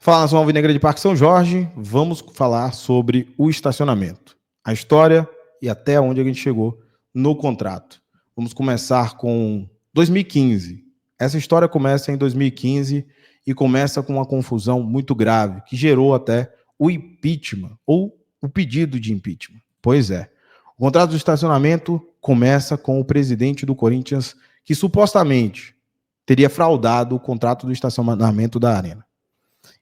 Fala, Nação Alvinegra de Parque São Jorge, vamos falar sobre o estacionamento, a história e até onde a gente chegou no contrato. Vamos começar com 2015. Essa história começa em 2015 e começa com uma confusão muito grave, que gerou até o impeachment, ou o pedido de impeachment. Pois é, o contrato do estacionamento começa com o presidente do Corinthians, que supostamente teria fraudado o contrato do estacionamento da Arena.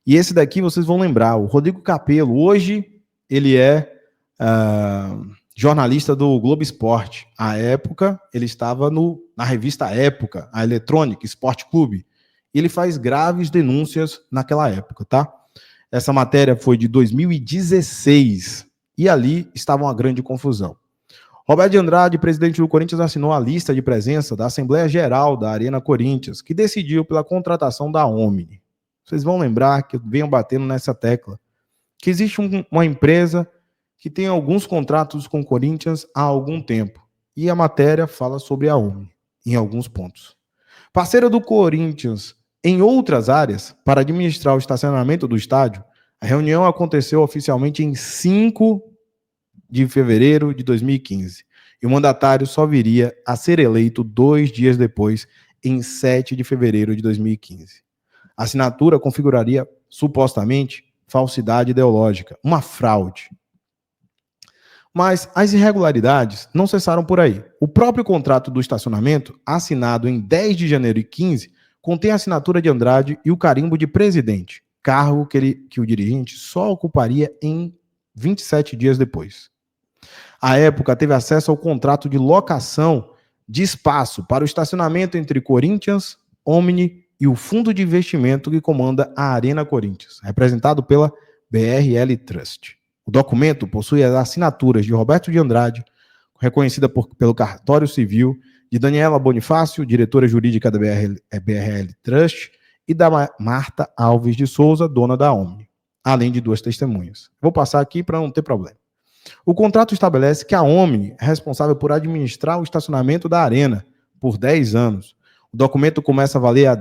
E esse daqui vocês vão lembrar, o Rodrigo Capello, hoje ele é jornalista do Globo Esporte. À época, ele estava na revista Época, a eletrônica, Esporte Clube. Ele faz graves denúncias naquela época, tá? Essa matéria foi de 2016 e ali estava uma grande confusão. Roberto de Andrade, presidente do Corinthians, assinou a lista de presença da Assembleia Geral da Arena Corinthians, que decidiu pela contratação da Omni. Vocês vão lembrar que eu venho batendo nessa tecla, que existe uma empresa que tem alguns contratos com o Corinthians há algum tempo, e a matéria fala sobre a Omni, em alguns pontos. Parceira do Corinthians em outras áreas, para administrar o estacionamento do estádio, a reunião aconteceu oficialmente em 5 de fevereiro de 2015, e o mandatário só viria a ser eleito 2 dias depois, em 7 de fevereiro de 2015. A assinatura configuraria, supostamente, falsidade ideológica, uma fraude. Mas as irregularidades não cessaram por aí. O próprio contrato do estacionamento, assinado em 10 de janeiro de 15, contém a assinatura de Andrade e o carimbo de presidente, cargo que o dirigente só ocuparia em 27 dias depois. À época, teve acesso ao contrato de locação de espaço para o estacionamento entre Corinthians, Omni e o fundo de investimento que comanda a Arena Corinthians, representado pela BRL Trust. O documento possui as assinaturas de Roberto de Andrade, reconhecida pelo Cartório Civil, de Daniela Bonifácio, diretora jurídica da BRL Trust, e da Marta Alves de Souza, dona da Omni, além de 2 testemunhas. Vou passar aqui para não ter problema. O contrato estabelece que a Omni é responsável por administrar o estacionamento da Arena por 10 anos. O documento começa a valer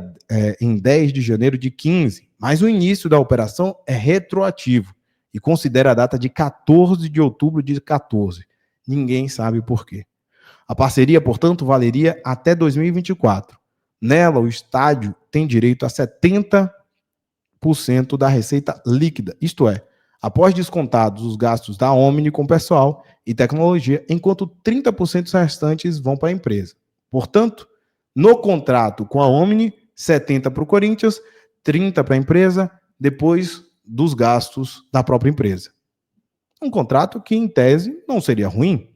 em 10 de janeiro de 15, mas o início da operação é retroativo e considera a data de 14 de outubro de 14. Ninguém sabe por quê. A parceria, portanto, valeria até 2024. Nela, o estádio tem direito a 70% da receita líquida, isto é, após descontados os gastos da Omni com pessoal e tecnologia, enquanto 30% restantes vão para a empresa. Portanto, no contrato com a Omni, 70% para o Corinthians, 30% para a empresa, depois dos gastos da própria empresa. Um contrato que, em tese, não seria ruim.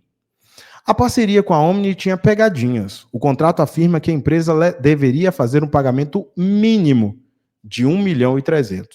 A parceria com a Omni tinha pegadinhas. O contrato afirma que a empresa deveria fazer um pagamento mínimo de 1.300.000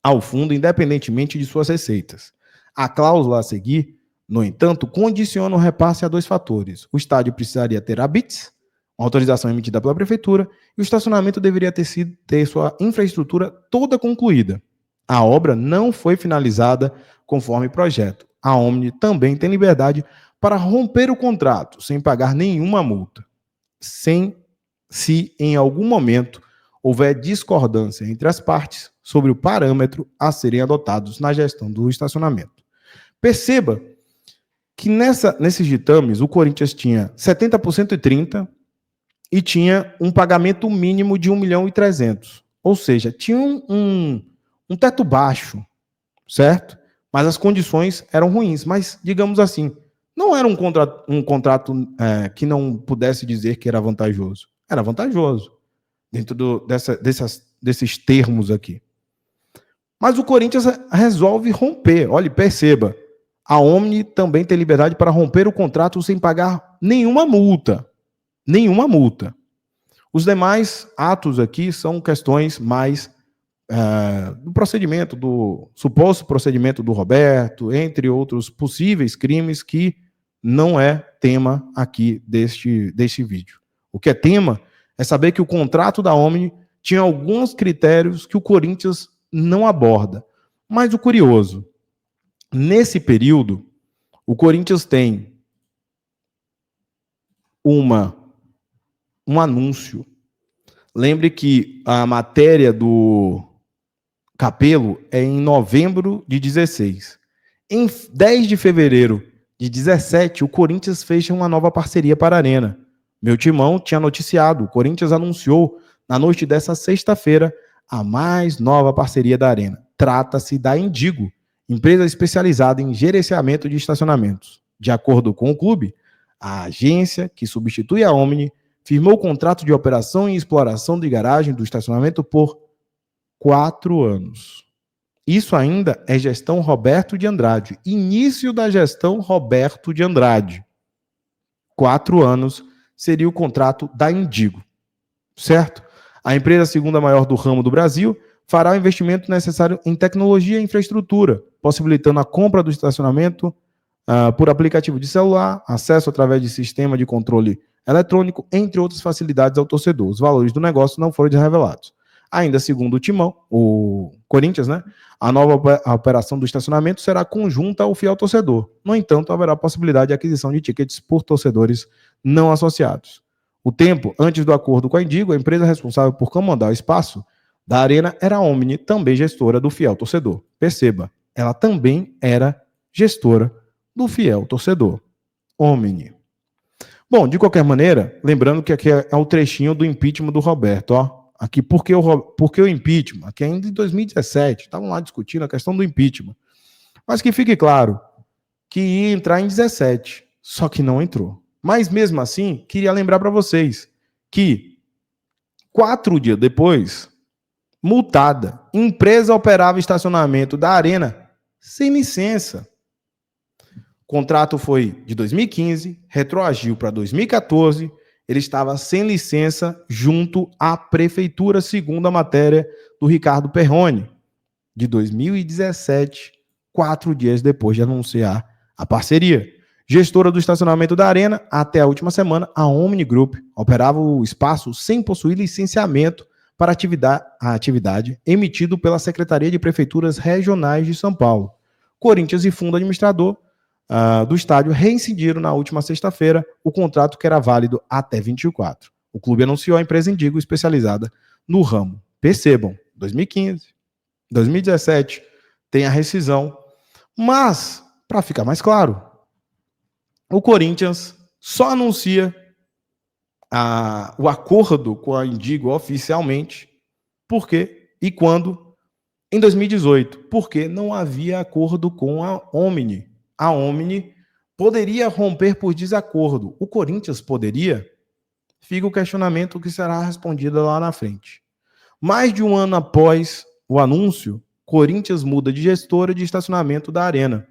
ao fundo, independentemente de suas receitas. A cláusula a seguir, no entanto, condiciona o repasse a 2 fatores. O estádio precisaria ter habites, uma autorização emitida pela prefeitura, e o estacionamento deveria ter sua infraestrutura toda concluída. A obra não foi finalizada conforme projeto. A Omni também tem liberdade para romper o contrato sem pagar nenhuma multa, se em algum momento houver discordância entre as partes sobre o parâmetro a serem adotados na gestão do estacionamento. Perceba que nesses ditames o Corinthians tinha 70% e 30% e tinha um pagamento mínimo de 1.300.000. Ou seja, tinha um teto baixo, certo? Mas as condições eram ruins. Mas, digamos assim, não era um contrato que não pudesse dizer que era vantajoso. Era vantajoso, dentro desses termos aqui. Mas o Corinthians resolve romper. Olha, perceba, a Omni também tem liberdade para romper o contrato sem pagar nenhuma multa. Nenhuma multa. Os demais atos aqui são questões mais do procedimento, do suposto procedimento do Roberto, entre outros possíveis crimes que não é tema aqui deste vídeo. O que é tema é saber que o contrato da Omni tinha alguns critérios que o Corinthians não aborda. Mas o curioso, nesse período, o Corinthians tem um anúncio. Lembre que a matéria do Capello é em novembro de 16. Em 10 de fevereiro de 17, o Corinthians fecha uma nova parceria para a Arena. Meu timão tinha noticiado, o Corinthians anunciou na noite dessa sexta-feira a mais nova parceria da Arena. Trata-se da Indigo, empresa especializada em gerenciamento de estacionamentos. De acordo com o clube, a agência, que substitui a Omni, firmou o contrato de operação e exploração de garagem do estacionamento por 4 anos. Isso ainda é gestão Roberto de Andrade. Início da gestão Roberto de Andrade. 4 anos seria o contrato da Indigo. Certo? A empresa segunda maior do ramo do Brasil fará o investimento necessário em tecnologia e infraestrutura, possibilitando a compra do estacionamento por aplicativo de celular, acesso através de sistema de controle eletrônico, entre outras facilidades ao torcedor. Os valores do negócio não foram revelados. Ainda segundo o Timão, o Corinthians, né? A nova operação do estacionamento será conjunta ao fiel torcedor. No entanto, haverá possibilidade de aquisição de tickets por torcedores não associados. O tempo antes do acordo com a Indigo, a empresa responsável por comandar o espaço da Arena era a Omni, também gestora do fiel torcedor. Perceba, ela também era gestora do fiel torcedor. Omni. Bom, de qualquer maneira, lembrando que aqui é o trechinho do impeachment do Roberto, ó. Aqui, por que o impeachment? Aqui ainda em 2017, estavam lá discutindo a questão do impeachment. Mas que fique claro que ia entrar em 17, só que não entrou. Mas mesmo assim, queria lembrar para vocês que 4 dias depois, multada, empresa operava estacionamento da Arena sem licença. O contrato foi de 2015, retroagiu para 2014, ele estava sem licença junto à prefeitura, segundo a matéria do Ricardo Perrone, de 2017, 4 dias depois de anunciar a parceria. Gestora do estacionamento da Arena, até a última semana, a Omni Group operava o espaço sem possuir licenciamento para a atividade emitido pela Secretaria de Prefeituras Regionais de São Paulo. Corinthians e fundo administrador do estádio reincidiram na última sexta-feira o contrato que era válido até 24. O clube anunciou a empresa Indigo, especializada no ramo. Percebam, 2015, 2017 tem a rescisão, mas, para ficar mais claro, o Corinthians só anuncia o acordo com a Indigo oficialmente, porque e quando? Em 2018, porque não havia acordo com a Omni. A Omni poderia romper por desacordo. O Corinthians poderia? Fica o questionamento que será respondido lá na frente. Mais de um ano após o anúncio, Corinthians muda de gestora de estacionamento da Arena.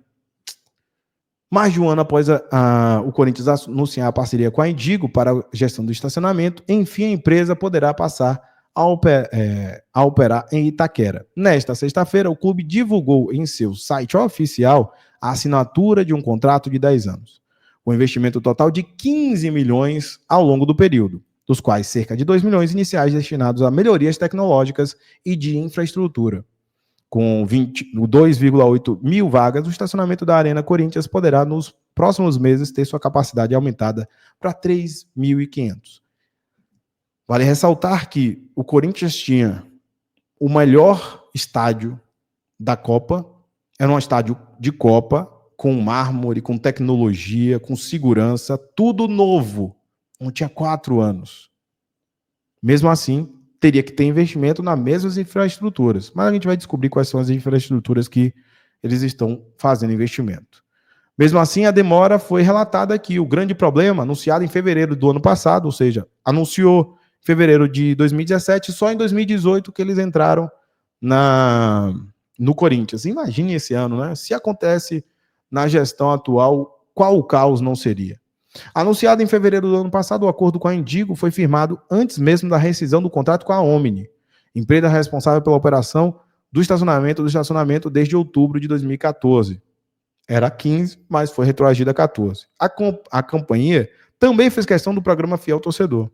Mais de um ano após o Corinthians anunciar a parceria com a Indigo para a gestão do estacionamento, enfim, a empresa poderá passar a operar em Itaquera. Nesta sexta-feira, o clube divulgou em seu site oficial a assinatura de um contrato de 10 anos, com investimento total de 15 milhões ao longo do período, dos quais cerca de 2 milhões iniciais destinados a melhorias tecnológicas e de infraestrutura. Com 2,8 mil vagas, o estacionamento da Arena Corinthians poderá, nos próximos meses, ter sua capacidade aumentada para 3.500. Vale ressaltar que o Corinthians tinha o melhor estádio da Copa, era um estádio de Copa, com mármore, com tecnologia, com segurança, tudo novo. Não tinha 4 anos. Mesmo assim, teria que ter investimento nas mesmas infraestruturas. Mas a gente vai descobrir quais são as infraestruturas que eles estão fazendo investimento. Mesmo assim, a demora foi relatada aqui. O grande problema, anunciado em fevereiro do ano passado, ou seja, anunciou em fevereiro de 2017, só em 2018 que eles entraram no Corinthians. Imagine esse ano, né? Se acontece na gestão atual, qual o caos não seria? Anunciado em fevereiro do ano passado, o acordo com a Indigo foi firmado antes mesmo da rescisão do contrato com a Omni, empresa responsável pela operação do estacionamento desde outubro de 2014. Era 15, mas foi retroagida a 14. A companhia também fez questão do programa Fiel Torcedor.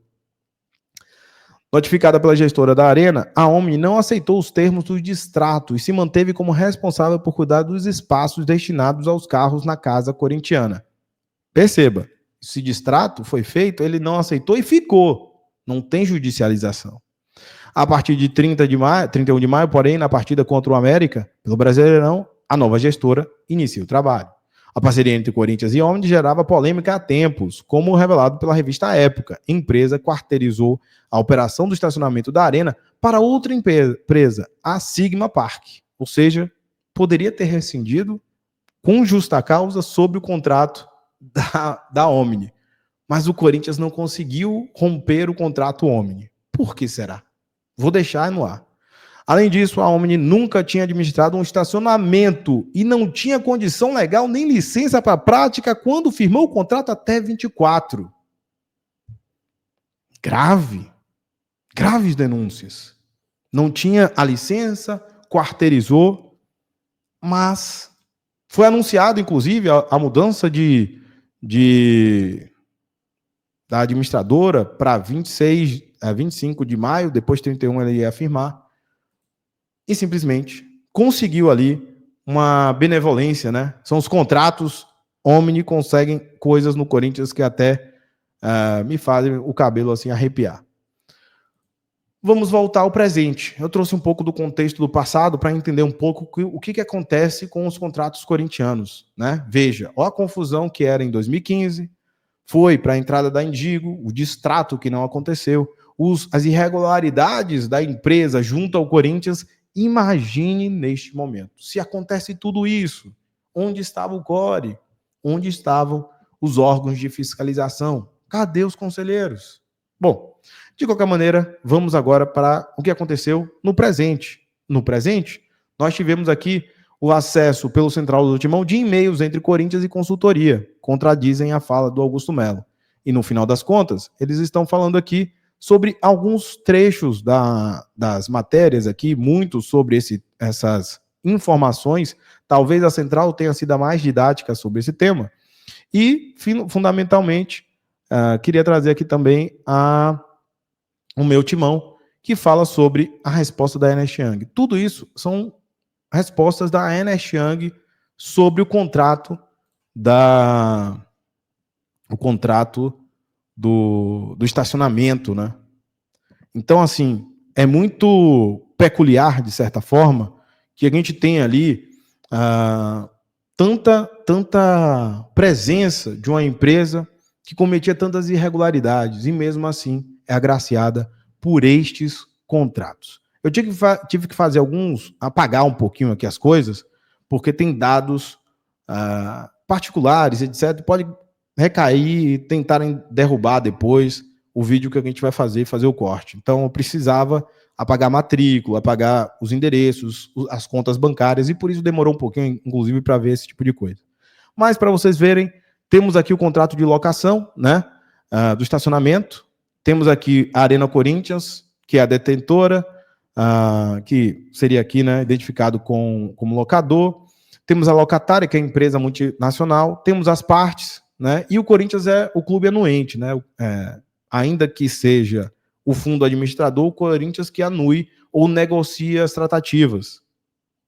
Notificada pela gestora da Arena, a Omni não aceitou os termos do distrato e se manteve como responsável por cuidar dos espaços destinados aos carros na casa corintiana. Perceba, esse distrato foi feito, ele não aceitou e ficou. Não tem judicialização. A partir de 31 de maio, porém, na partida contra o América, pelo Brasileirão, a nova gestora inicia o trabalho. A parceria entre Corinthians e Omni gerava polêmica há tempos, como revelado pela revista Época. A empresa quarteirizou a operação do estacionamento da Arena para outra empresa, a Sigma Park. Ou seja, poderia ter rescindido com justa causa sobre o contrato da Omni. Mas o Corinthians não conseguiu romper o contrato Omni. Por que será? Vou deixar no ar. Além disso, a Omni nunca tinha administrado um estacionamento e não tinha condição legal nem licença para a prática quando firmou o contrato até 24. Graves denúncias. Não tinha a licença, quarteirizou, mas foi anunciado, inclusive, a mudança da administradora para 25 de maio, depois 31 ele ia afirmar, e simplesmente conseguiu ali uma benevolência, né? São os contratos, Omni conseguem coisas no Corinthians que até me fazem o cabelo assim arrepiar. Vamos voltar ao presente. Eu trouxe um pouco do contexto do passado para entender um pouco o que acontece com os contratos corintianos, né? Veja, olha a confusão que era em 2015, foi para a entrada da Indigo, o distrato que não aconteceu, as irregularidades da empresa junto ao Corinthians. Imagine neste momento, se acontece tudo isso, onde estava o CORE? Onde estavam os órgãos de fiscalização? Cadê os conselheiros? Bom, de qualquer maneira, vamos agora para o que aconteceu no presente. No presente, nós tivemos aqui o acesso pelo Central do Timão de e-mails entre Corinthians e consultoria, contradizem a fala do Augusto Melo. E no final das contas, eles estão falando aqui sobre alguns trechos das matérias aqui, muito sobre essas informações. Talvez a Central tenha sido a mais didática sobre esse tema. E, fundamentalmente, queria trazer aqui também o meu timão, que fala sobre a resposta da Ernst Young. Tudo isso são respostas da Ernst Young sobre o contrato do estacionamento, né? Então, assim, é muito peculiar, de certa forma, que a gente tem ali tanta presença de uma empresa que cometia tantas irregularidades e, mesmo assim, é agraciada por estes contratos. Eu tive que fazer apagar um pouquinho aqui as coisas, porque tem dados particulares, etc. Pode recair e tentarem derrubar depois o vídeo que a gente vai fazer o corte. Então, eu precisava apagar a matrícula, apagar os endereços, as contas bancárias, e por isso demorou um pouquinho, inclusive, para ver esse tipo de coisa. Mas, para vocês verem, temos aqui o contrato de locação, né, do estacionamento. Temos aqui a Arena Corinthians, que é a detentora, que seria aqui, né, identificado como locador. Temos a locatária, que é a empresa multinacional. Temos as partes, né, e o Corinthians é o clube anuente, né, ainda que seja o fundo administrador, o Corinthians que anui ou negocia as tratativas,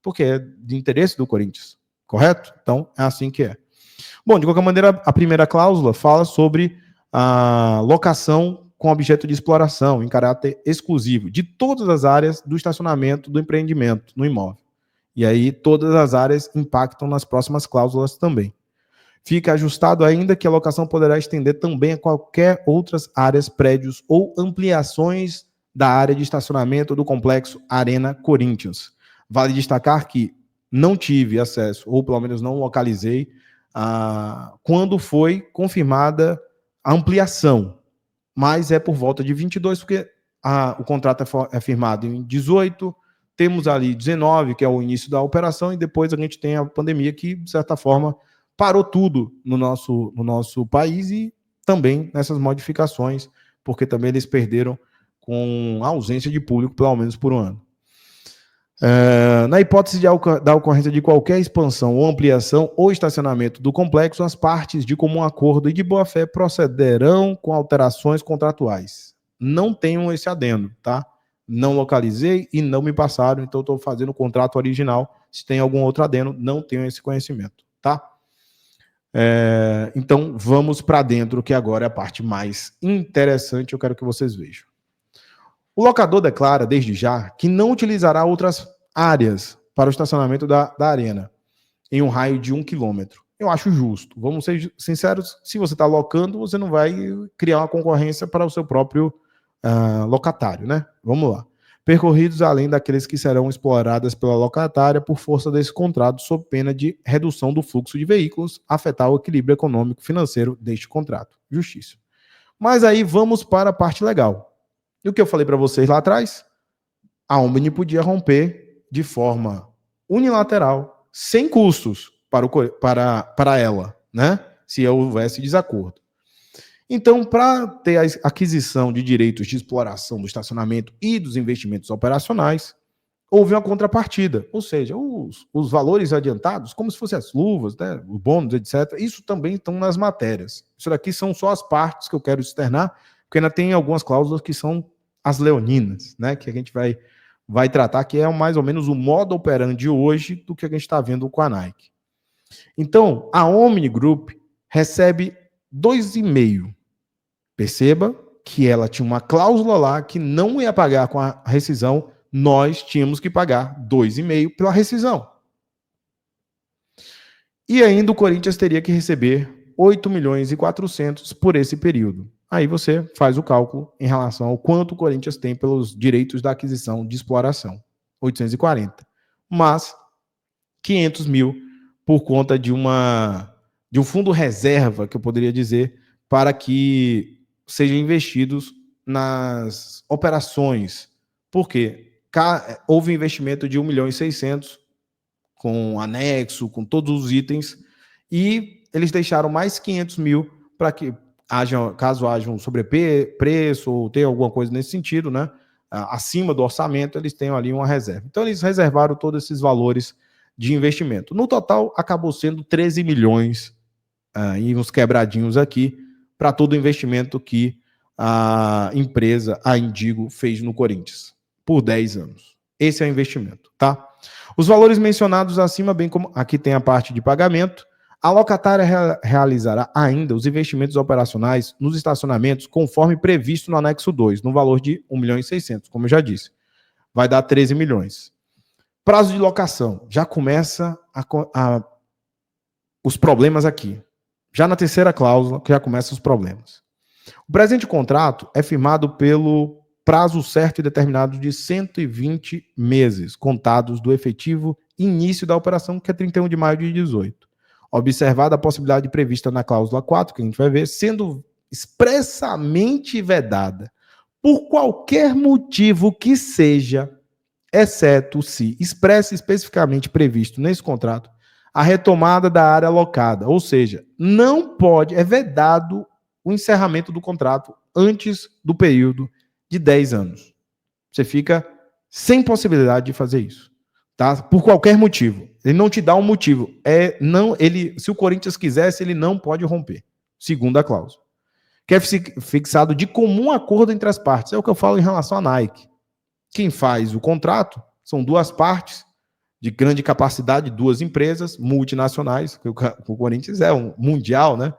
porque é de interesse do Corinthians, correto? Então, é assim que é. Bom, de qualquer maneira, a primeira cláusula fala sobre a locação com objeto de exploração, em caráter exclusivo, de todas as áreas do estacionamento do empreendimento no imóvel. E aí, todas as áreas impactam nas próximas cláusulas também. Fica ajustado ainda que a locação poderá estender também a qualquer outras áreas, prédios ou ampliações da área de estacionamento do complexo Arena Corinthians. Vale destacar que não tive acesso, ou pelo menos não localizei, quando foi confirmada a ampliação, mas é por volta de 22, porque o contrato é firmado em 18, temos ali 19, que é o início da operação, e depois a gente tem a pandemia que, de certa forma, parou tudo no nosso país e também nessas modificações, porque também eles perderam com a ausência de público, pelo menos por um ano. Na hipótese da ocorrência de qualquer expansão ou ampliação ou estacionamento do complexo, as partes de comum acordo e de boa-fé procederão com alterações contratuais. Não tenham esse adendo, tá? Não localizei e não me passaram, então estou fazendo o contrato original. Se tem algum outro adendo, não tenho esse conhecimento, tá? Então, vamos para dentro, que agora é a parte mais interessante, eu quero que vocês vejam. O locador declara, desde já, que não utilizará outras áreas para o estacionamento da arena, em um raio de 1 quilômetro. Eu acho justo. Vamos ser sinceros, se você está locando, você não vai criar uma concorrência para o seu próprio locatário, né? Vamos lá. Percorridos além daqueles que serão exploradas pela locatária por força desse contrato, sob pena de redução do fluxo de veículos, afetar o equilíbrio econômico financeiro deste contrato. Justiça. Mas aí vamos para a parte legal. E o que eu falei para vocês lá atrás? A Omni podia romper de forma unilateral, sem custos para ela, né? Se houvesse desacordo. Então, para ter a aquisição de direitos de exploração do estacionamento e dos investimentos operacionais, houve uma contrapartida, ou seja, os valores adiantados, como se fossem as luvas, né, os bônus, etc., isso também estão nas matérias. Isso daqui são só as partes que eu quero externar, porque ainda tem algumas cláusulas que são as leoninas, né, que a gente vai tratar, que é mais ou menos o modo operandi hoje do que a gente está vendo com a Nike. Então, a Omni Group recebe 2,5. Perceba que ela tinha uma cláusula lá que não ia pagar com a rescisão, nós tínhamos que pagar 2,5 pela rescisão. E ainda o Corinthians teria que receber 8.400.000 por esse período. Aí você faz o cálculo em relação ao quanto o Corinthians tem pelos direitos da aquisição de exploração. 840. Mas 500 mil por conta de um fundo reserva, que eu poderia dizer, para que sejam investidos nas operações. Por quê? Houve investimento de 1.600.000 com anexo, com todos os itens, e eles deixaram mais 500 mil para que caso haja um sobrepreço ou tenha alguma coisa nesse sentido, né? Acima do orçamento, eles têm ali uma reserva. Então, eles reservaram todos esses valores de investimento. No total, acabou sendo 13 milhões e uns quebradinhos aqui para todo o investimento que a empresa, a Indigo, fez no Corinthians por 10 anos. Esse é o investimento, tá? Os valores mencionados acima, bem como aqui tem a parte de pagamento, a locatária realizará ainda os investimentos operacionais nos estacionamentos conforme previsto no anexo 2, no valor de 1.600.000, como eu já disse. Vai dar 13 milhões. Prazo de locação. Já começa os problemas aqui. Já na terceira cláusula, que já começam os problemas. O presente contrato é firmado pelo prazo certo e determinado de 120 meses, contados do efetivo início da operação, que é 31 de maio de 18. Observada a possibilidade prevista na cláusula 4, que a gente vai ver, sendo expressamente vedada, por qualquer motivo que seja, exceto se expresse especificamente previsto nesse contrato, a retomada da área alocada, ou seja, não pode, é vedado o encerramento do contrato antes do período de 10 anos. Você fica sem possibilidade de fazer isso, tá? Por qualquer motivo. Ele não te dá um motivo. Se o Corinthians quisesse, ele não pode romper, segundo a cláusula. Que é fixado de comum acordo entre as partes. É o que eu falo em relação à Nike. Quem faz o contrato são duas partes de grande capacidade, duas empresas multinacionais, que o Corinthians é um mundial, né?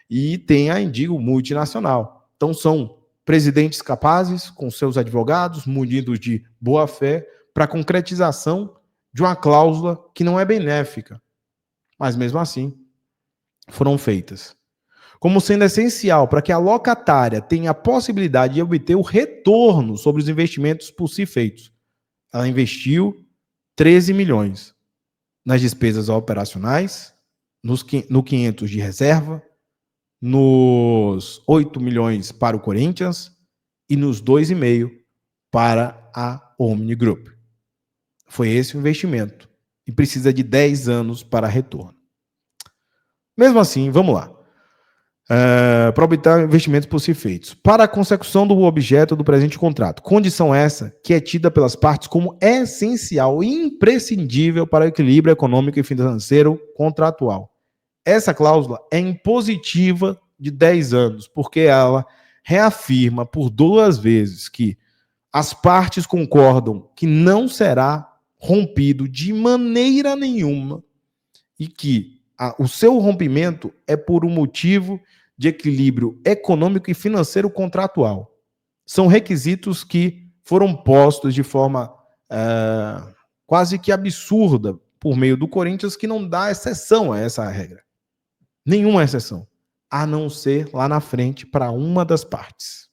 E tem a Indigo multinacional. Então são presidentes capazes, com seus advogados, munidos de boa fé, para a concretização de uma cláusula que não é benéfica, mas mesmo assim foram feitas. Como sendo essencial para que a locatária tenha a possibilidade de obter o retorno sobre os investimentos por si feitos. Ela investiu 13 milhões nas despesas operacionais, no 500 de reserva, nos 8 milhões para o Corinthians e nos 2,5 para a Omni Group. Foi esse o investimento. E precisa de 10 anos para retorno. Mesmo assim, vamos lá. Para obter investimentos por si feitos. Para a consecução do objeto do presente contrato. Condição essa que é tida pelas partes como essencial e imprescindível para o equilíbrio econômico e financeiro contratual. Essa cláusula é impositiva de 10 anos, porque ela reafirma por 2 vezes que as partes concordam que não será rompido de maneira nenhuma e que o seu rompimento é por um motivo de equilíbrio econômico e financeiro contratual. São requisitos que foram postos de forma quase que absurda por meio do Corinthians, que não dá exceção a essa regra. Nenhuma exceção, a não ser lá na frente para uma das partes.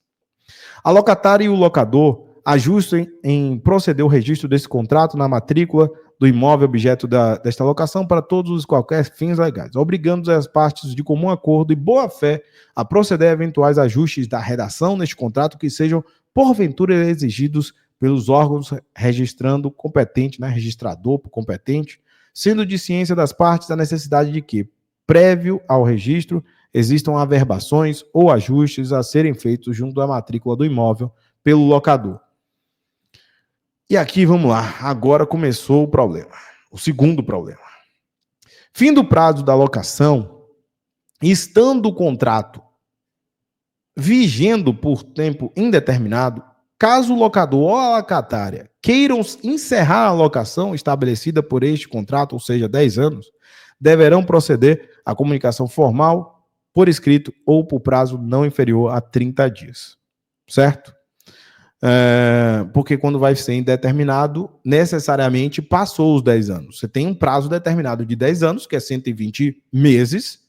A locatária e o locador ajustem em proceder ao registro desse contrato na matrícula do imóvel objeto desta locação para todos os qualquer fins legais, obrigando as partes de comum acordo e boa-fé a proceder a eventuais ajustes da redação neste contrato que sejam, porventura, exigidos pelos órgãos registrando competente, né, registrador competente, sendo de ciência das partes a necessidade de que, prévio ao registro, existam averbações ou ajustes a serem feitos junto à matrícula do imóvel pelo locador. E aqui, vamos lá, agora começou o problema, o segundo problema. Fim do prazo da locação, estando o contrato vigendo por tempo indeterminado, caso o locador ou a locatária queiram encerrar a locação estabelecida por este contrato, ou seja, 10 anos, deverão proceder à comunicação formal, por escrito ou por prazo não inferior a 30 dias. Certo? Porque quando vai ser indeterminado, necessariamente passou os 10 anos. Você tem um prazo determinado de 10 anos, que é 120 meses.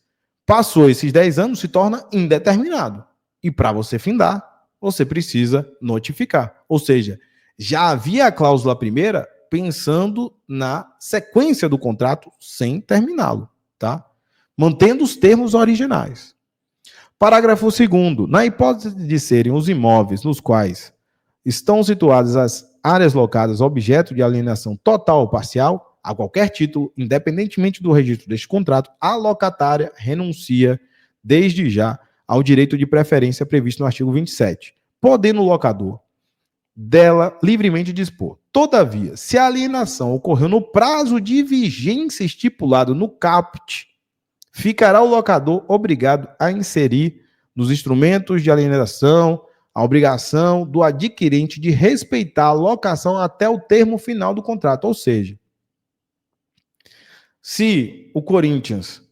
Passou esses 10 anos, se torna indeterminado. E para você findar, você precisa notificar. Ou seja, já havia a cláusula primeira pensando na sequência do contrato sem terminá-lo, tá? Mantendo os termos originais. Parágrafo 2º. Na hipótese de serem os imóveis nos quais estão situadas as áreas locadas objeto de alienação total ou parcial, a qualquer título, independentemente do registro deste contrato, a locatária renuncia, desde já, ao direito de preferência previsto no artigo 27, podendo o locador dela livremente dispor. Todavia, se a alienação ocorreu no prazo de vigência estipulado no caput, ficará o locador obrigado a inserir nos instrumentos de alienação a obrigação do adquirente de respeitar a locação até o termo final do contrato. Ou seja, se o Corinthians,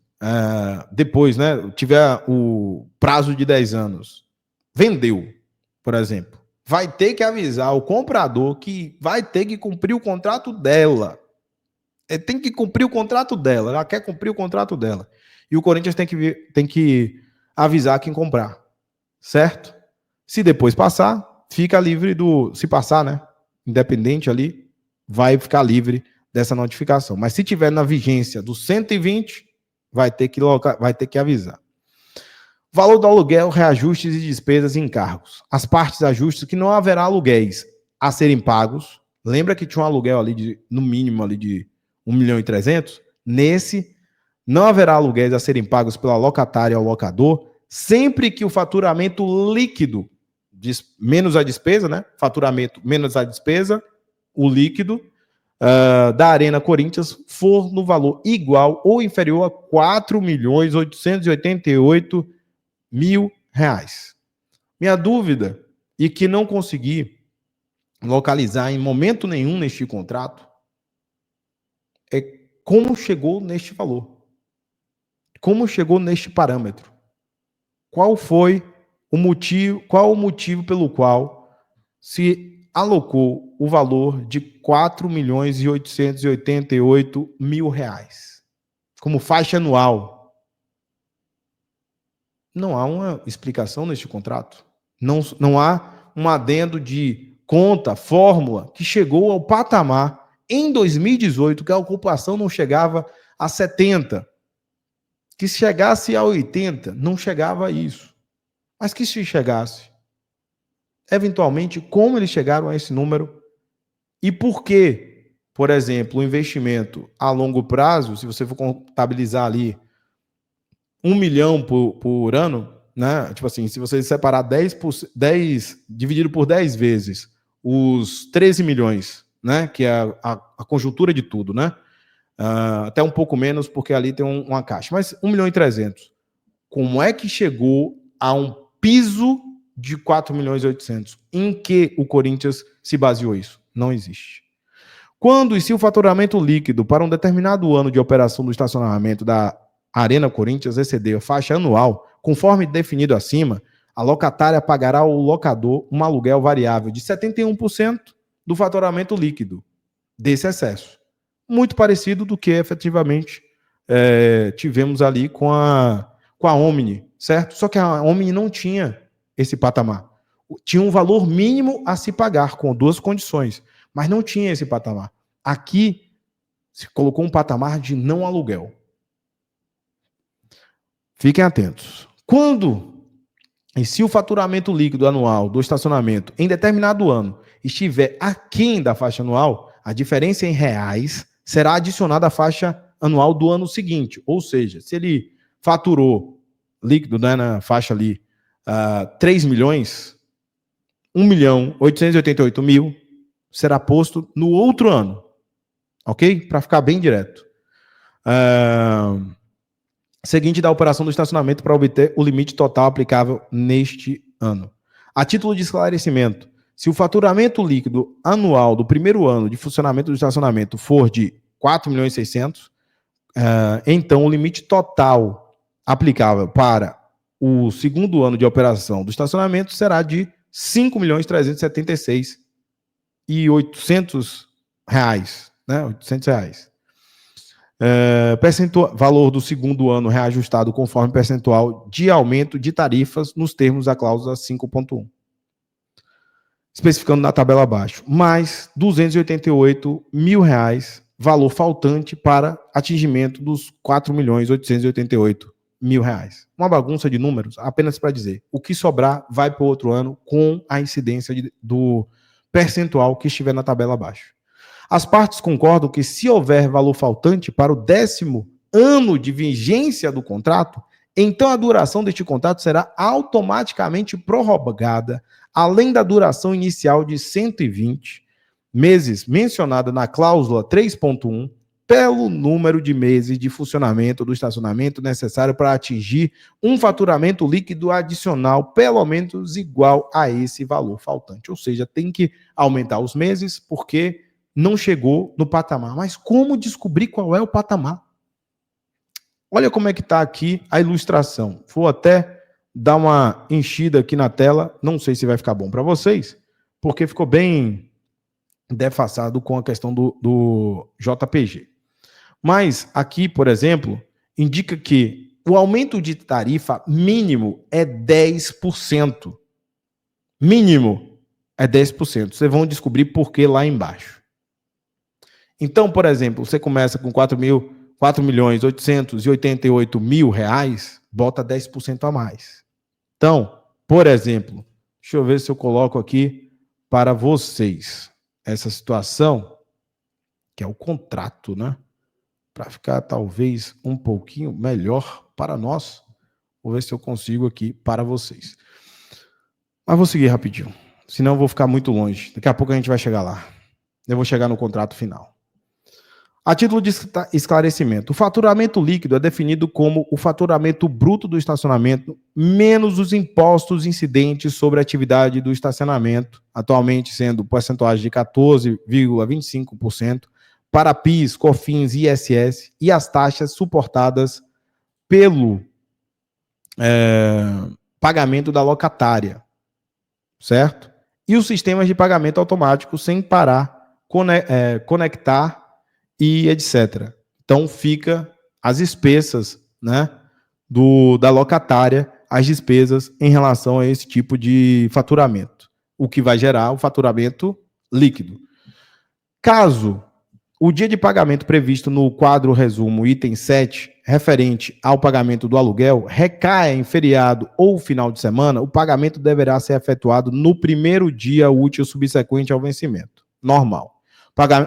depois, né, tiver o prazo de 10 anos, vendeu, por exemplo, vai ter que avisar o comprador que vai ter que cumprir o contrato dela. Tem que cumprir o contrato dela, ela quer cumprir o contrato dela. E o Corinthians tem que avisar quem comprar, certo? Se depois passar, fica livre se passar, né? Independente ali, vai ficar livre dessa notificação. Mas se tiver na vigência do 120, vai ter que avisar. Valor do aluguel, reajustes e despesas e encargos. As partes ajustes que não haverá aluguéis a serem pagos. Lembra que tinha um aluguel ali no mínimo ali de 1.300.000? Nesse, não haverá aluguéis a serem pagos pela locatária ao locador, sempre que o faturamento líquido, menos a despesa, né? Faturamento menos a despesa, o líquido da Arena Corinthians for no valor igual ou inferior a R$4.888.000. Minha dúvida, e que não consegui localizar em momento nenhum neste contrato, é como chegou neste valor. Como chegou neste parâmetro. Qual o motivo pelo qual se alocou o valor de R$4.888.000 como faixa anual? Não há uma explicação neste contrato. Não há um adendo de conta, fórmula, que chegou ao patamar em 2018, que a ocupação não chegava a 70%. Que se chegasse a 80%, não chegava a isso. Mas que se chegasse, eventualmente, como eles chegaram a esse número e por que, por exemplo, o investimento a longo prazo, se você for contabilizar ali 1 milhão por ano, né? Tipo assim, se você separar 10 dividido por 10 vezes os 13 milhões, né? Que é a conjuntura de tudo, né? Até um pouco menos, porque ali tem uma caixa, mas 1.300.000. Como é que chegou a um piso de 4.800.000? Em que o Corinthians se baseou isso? Não existe. Quando e se o faturamento líquido para um determinado ano de operação do estacionamento da Arena Corinthians exceder a faixa anual, conforme definido acima, a locatária pagará ao locador um aluguel variável de 71% do faturamento líquido desse excesso. Muito parecido do que efetivamente tivemos ali com a Omni, certo? Só que a Omni não tinha esse patamar. Tinha um valor mínimo a se pagar, com 2 condições, mas não tinha esse patamar. Aqui se colocou um patamar de não aluguel. Fiquem atentos. Quando e se o faturamento líquido anual do estacionamento em determinado ano estiver aquém da faixa anual, a diferença em reais será adicionada à faixa anual do ano seguinte. Ou seja, se ele faturou líquido, né, na faixa ali 3 milhões, 1.888.000 será posto no outro ano. Ok? Para ficar bem direto. Seguinte da operação do estacionamento para obter o limite total aplicável neste ano. A título de esclarecimento, se o faturamento líquido anual do primeiro ano de funcionamento do estacionamento for de 4.600.000, então o limite total aplicável para o segundo ano de operação do estacionamento será de 5.376.800 reais, né? 800 reais. Valor do segundo ano reajustado conforme percentual de aumento de tarifas nos termos da cláusula 5.1. Especificando na tabela abaixo, mais R$288.000, valor faltante para atingimento dos R$4.888.000. Uma bagunça de números, apenas para dizer, o que sobrar vai para o outro ano com a incidência do percentual que estiver na tabela abaixo. As partes concordam que, se houver valor faltante para o 10º ano de vigência do contrato, então a duração deste contrato será automaticamente prorrogada, além da duração inicial de 120 meses, mencionada na cláusula 3.1, pelo número de meses de funcionamento do estacionamento necessário para atingir um faturamento líquido adicional, pelo menos igual a esse valor faltante. Ou seja, tem que aumentar os meses, porque não chegou no patamar. Mas como descobrir qual é o patamar? Olha como é que está aqui a ilustração. Vou até dar uma enchida aqui na tela. Não sei se vai ficar bom para vocês, porque ficou bem defaçado com a questão do JPG. Mas aqui, por exemplo, indica que o aumento de tarifa mínimo é 10%. Mínimo é 10%. Vocês vão descobrir por que lá embaixo. Então, por exemplo, você começa com R$4.888.000, bota 10% a mais. Então, por exemplo, deixa eu ver se eu coloco aqui para vocês essa situação, que é o contrato, né? Para ficar talvez um pouquinho melhor para nós. Vou ver se eu consigo aqui para vocês. Mas vou seguir rapidinho, senão eu vou ficar muito longe. Daqui a pouco a gente vai chegar lá. Eu vou chegar no contrato final. A título de esclarecimento, o faturamento líquido é definido como o faturamento bruto do estacionamento menos os impostos incidentes sobre a atividade do estacionamento, atualmente sendo porcentagem de 14,25%, para PIS, COFINS, ISS e as taxas suportadas pelo pagamento da locatária, certo? E os sistemas de pagamento automático sem parar, conectar e etc. Então, fica as despesas, né, da locatária, as despesas em relação a esse tipo de faturamento, o que vai gerar o faturamento líquido. Caso o dia de pagamento previsto no quadro resumo, item 7, referente ao pagamento do aluguel, recaia em feriado ou final de semana, o pagamento deverá ser efetuado no primeiro dia útil subsequente ao vencimento. Normal.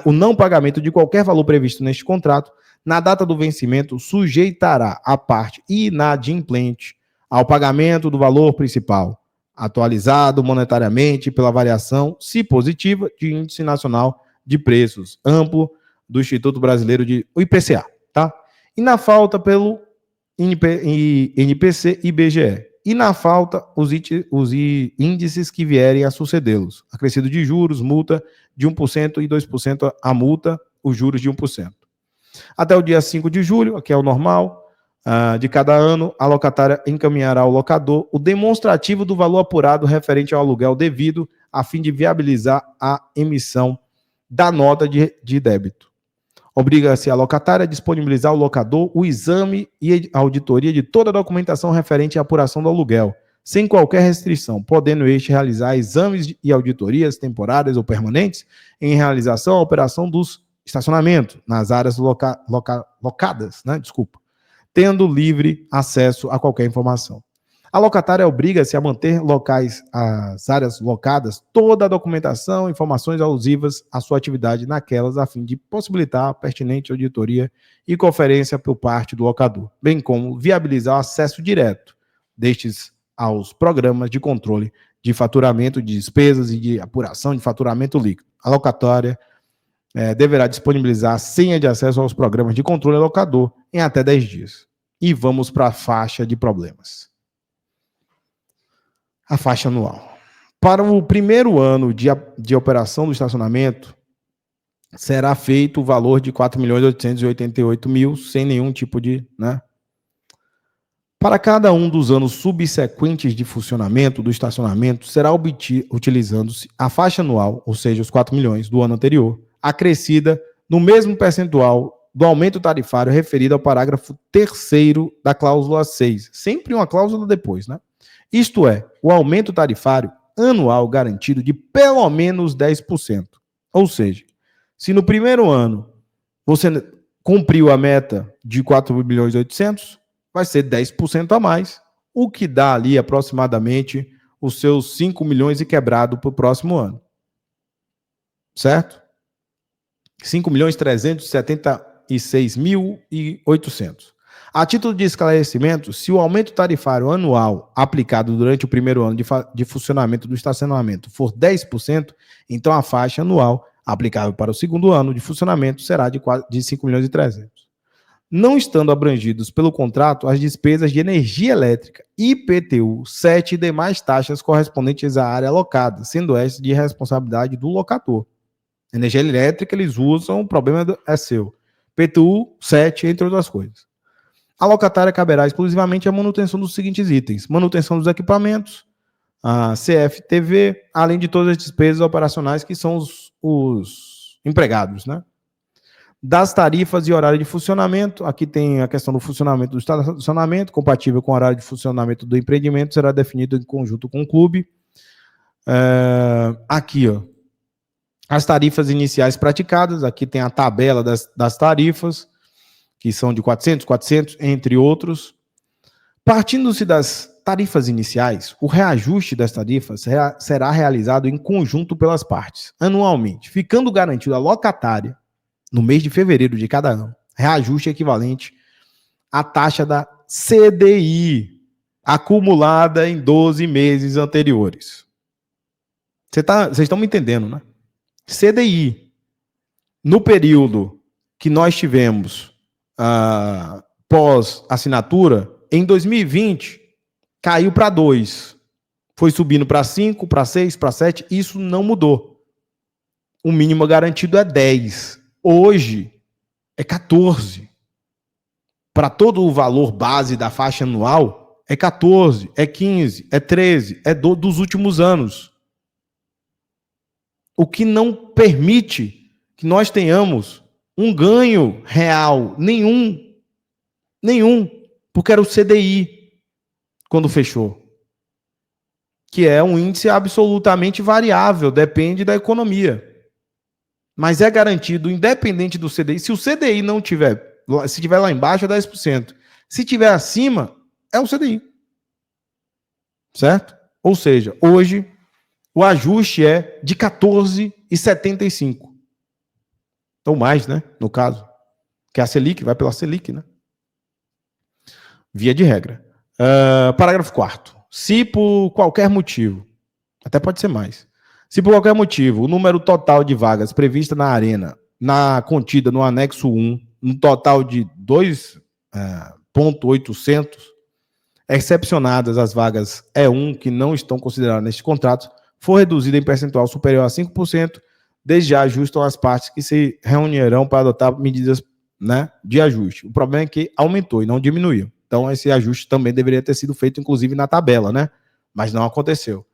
O não pagamento de qualquer valor previsto neste contrato, na data do vencimento, sujeitará a parte inadimplente ao pagamento do valor principal, atualizado monetariamente pela variação, se positiva, de Índice Nacional de Preços Amplo do Instituto Brasileiro de IPCA, tá? E na falta pelo NPC e IBGE. E na falta, os índices que vierem a sucedê-los. Acrescido de juros, multa de 1% e 2% a multa, os juros de 1%. Até o dia 5 de julho, aqui é o normal, de cada ano, a locatária encaminhará ao locador o demonstrativo do valor apurado referente ao aluguel devido, a fim de viabilizar a emissão da nota de débito. Obriga-se a locatária a disponibilizar ao locador o exame e a auditoria de toda a documentação referente à apuração do aluguel, sem qualquer restrição, podendo este realizar exames e auditorias temporárias ou permanentes em realização à operação dos estacionamentos nas áreas locadas, tendo livre acesso a qualquer informação. A locatária obriga-se a manter as áreas locadas, toda a documentação e informações alusivas à sua atividade naquelas, a fim de possibilitar a pertinente auditoria e conferência por parte do locador, bem como viabilizar o acesso direto destes aos programas de controle de faturamento de despesas e de apuração de faturamento líquido. A locatária deverá disponibilizar a senha de acesso aos programas de controle locador em até 10 dias. E vamos para a faixa de problemas. A faixa anual. Para o primeiro ano de operação do estacionamento, será feito o valor de R$ 4.888.000, sem nenhum tipo de... Para cada um dos anos subsequentes de funcionamento do estacionamento, será utilizando-se a faixa anual, ou seja, os 4 milhões do ano anterior, acrescida no mesmo percentual do aumento tarifário referido ao parágrafo 3º da cláusula 6. Sempre uma cláusula depois, Isto é, o aumento tarifário anual garantido de pelo menos 10%. Ou seja, se no primeiro ano você cumpriu a meta de 4.800.000, vai ser 10% a mais, o que dá ali aproximadamente os seus 5 milhões e quebrado para o próximo ano. Certo? 5.376.800. A título de esclarecimento, se o aumento tarifário anual aplicado durante o primeiro ano de funcionamento do estacionamento for 10%, então a faixa anual aplicável para o segundo ano de funcionamento será de 5.300.000. Não estando abrangidos pelo contrato as despesas de energia elétrica, IPTU, 7 e demais taxas correspondentes à área alocada, sendo esta de responsabilidade do locador. Energia elétrica eles usam, o problema é seu. IPTU, 7, entre outras coisas. A locatária caberá exclusivamente a manutenção dos seguintes itens: manutenção dos equipamentos, a CFTV, além de todas as despesas operacionais que são os empregados, Das tarifas e horário de funcionamento, aqui tem a questão do funcionamento do estacionamento, compatível com o horário de funcionamento do empreendimento, será definido em conjunto com o clube. Aqui, as tarifas iniciais praticadas, aqui tem a tabela das tarifas, que são de 400, entre outros. Partindo-se das tarifas iniciais, o reajuste das tarifas será realizado em conjunto pelas partes, anualmente, ficando garantido à locatária, no mês de fevereiro de cada ano, reajuste equivalente à taxa da CDI, acumulada em 12 meses anteriores. Vocês estão me entendendo, CDI, no período que nós tivemos pós-assinatura, em 2020, caiu para 2. Foi subindo para 5, para 6, para 7, isso não mudou. O mínimo garantido é 10. Hoje é 14. Para todo o valor base da faixa anual, é 14, é 15, é 13, é dos últimos anos. O que não permite que nós tenhamos um ganho real, nenhum, porque era o CDI quando fechou, que é um índice absolutamente variável, depende da economia. Mas é garantido, independente do CDI. Se o CDI não tiver, se tiver lá embaixo é 10%. Se tiver acima, é o CDI. Certo? Ou seja, hoje o ajuste é de 14,75. Ou mais, no caso. Que é a Selic, vai pela Selic, Via de regra. Parágrafo 4º. Se por qualquer motivo, até pode ser mais, se por qualquer motivo o número total de vagas prevista na arena, contida no anexo 1, no total de 2.800, excepcionadas as vagas E1 que não estão consideradas neste contrato, for reduzida em percentual superior a 5%, desde já ajustam as partes que se reunirão para adotar medidas de ajuste. O problema é que aumentou e não diminuiu. Então, esse ajuste também deveria ter sido feito, inclusive, na tabela, né? Mas não aconteceu.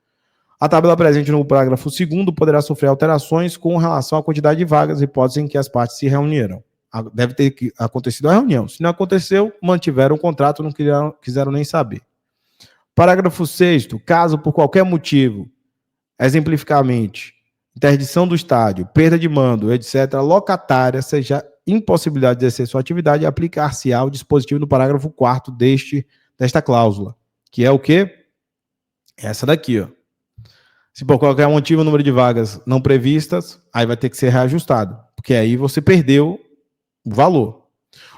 A tabela presente no parágrafo 2º poderá sofrer alterações com relação à quantidade de vagas, hipótese em que as partes se reuniram. Deve ter acontecido a reunião. Se não aconteceu, mantiveram o contrato, não quiseram nem saber. Parágrafo 6º, caso por qualquer motivo, exemplificamente, interdição do estádio, perda de mando, etc., locatária seja impossibilidade de exercer sua atividade, aplicar-se-á o dispositivo do parágrafo 4º desta cláusula, que é o quê? Essa daqui, ó. Se por qualquer motivo o número de vagas não previstas, aí vai ter que ser reajustado, porque aí você perdeu o valor.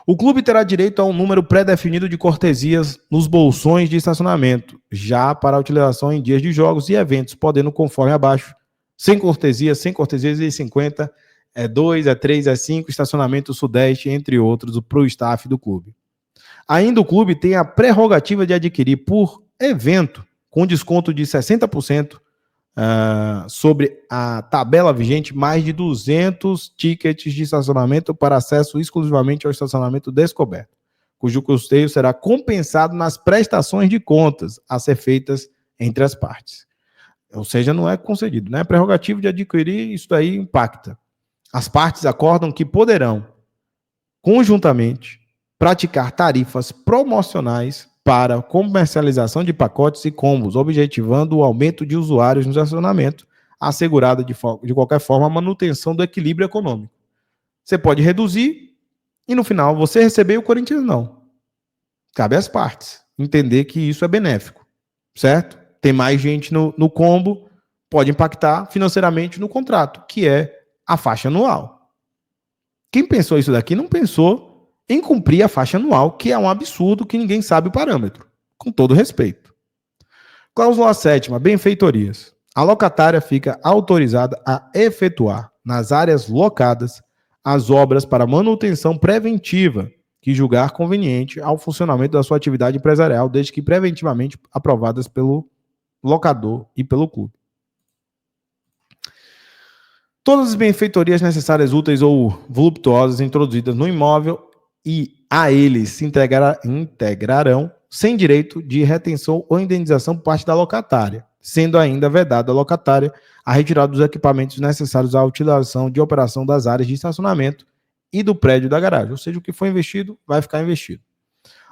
O clube terá direito a um número pré-definido de cortesias nos bolsões de estacionamento, já para utilização em dias de jogos e eventos, podendo, conforme abaixo, sem cortesias e 50, 2, 3, 5, estacionamento sudeste, entre outros, para o staff do clube. Ainda o clube tem a prerrogativa de adquirir por evento, com desconto de 60%, sobre a tabela vigente, mais de 200 tickets de estacionamento para acesso exclusivamente ao estacionamento descoberto, cujo custeio será compensado nas prestações de contas a ser feitas entre as partes. Ou seja, não é concedido, né? A prerrogativa de adquirir, isso aí impacta. As partes acordam que poderão, conjuntamente, praticar tarifas promocionais para comercialização de pacotes e combos, objetivando o aumento de usuários no estacionamento, assegurada de qualquer forma a manutenção do equilíbrio econômico. Você pode reduzir e no final você receber e o Corinthians não. Cabe às partes entender que isso é benéfico, certo? Tem mais gente no combo, pode impactar financeiramente no contrato, que é a faixa anual. Quem pensou isso daqui não pensou em cumprir a faixa anual, que é um absurdo que ninguém sabe o parâmetro, com todo respeito. Cláusula 7ª, benfeitorias. A locatária fica autorizada a efetuar, nas áreas locadas, as obras para manutenção preventiva que julgar conveniente ao funcionamento da sua atividade empresarial, desde que preventivamente aprovadas pelo locador e pelo clube. Todas as benfeitorias necessárias, úteis ou voluptuosas introduzidas no imóvel e a eles se integrarão sem direito de retenção ou indenização por parte da locatária, sendo ainda vedada a locatária a retirada dos equipamentos necessários à utilização de operação das áreas de estacionamento e do prédio da garagem. Ou seja, o que foi investido vai ficar investido.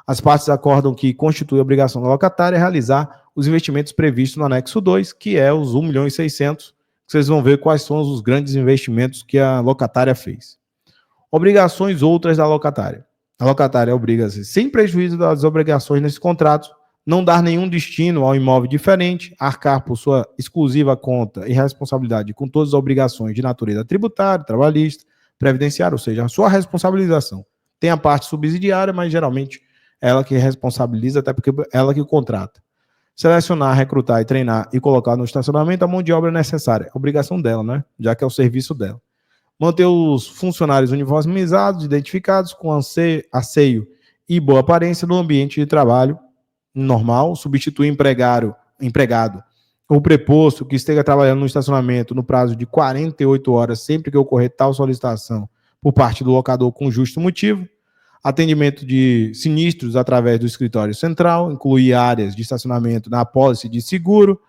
As partes acordam que constitui a obrigação da locatária realizar os investimentos previstos no anexo 2, que é os 1.600.000, vocês vão ver quais são os grandes investimentos que a locatária fez. Obrigações outras da locatária. A locatária obriga-se, sem prejuízo das obrigações nesse contrato, não dar nenhum destino ao imóvel diferente, arcar por sua exclusiva conta e responsabilidade com todas as obrigações de natureza tributária, trabalhista, previdenciária, ou seja, a sua responsabilização. Tem a parte subsidiária, mas geralmente ela que responsabiliza, até porque ela que contrata. Selecionar, recrutar e treinar e colocar no estacionamento a mão de obra necessária. É obrigação dela, né? Já que é o serviço dela. Manter os funcionários uniformizados, identificados, com asseio e boa aparência no ambiente de trabalho normal. Substituir empregado ou preposto que esteja trabalhando no estacionamento no prazo de 48 horas, sempre que ocorrer tal solicitação por parte do locador com justo motivo. Atendimento de sinistros através do escritório central, incluir áreas de estacionamento na apólice de seguro,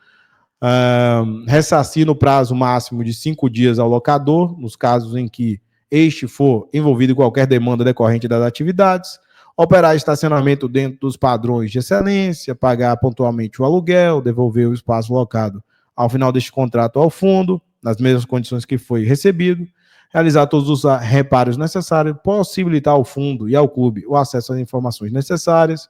ressarcir no prazo máximo de 5 dias ao locador, nos casos em que este for envolvido em qualquer demanda decorrente das atividades, operar estacionamento dentro dos padrões de excelência, pagar pontualmente o aluguel, devolver o espaço locado ao final deste contrato ao fundo, nas mesmas condições que foi recebido, realizar todos os reparos necessários, possibilitar ao fundo e ao clube o acesso às informações necessárias,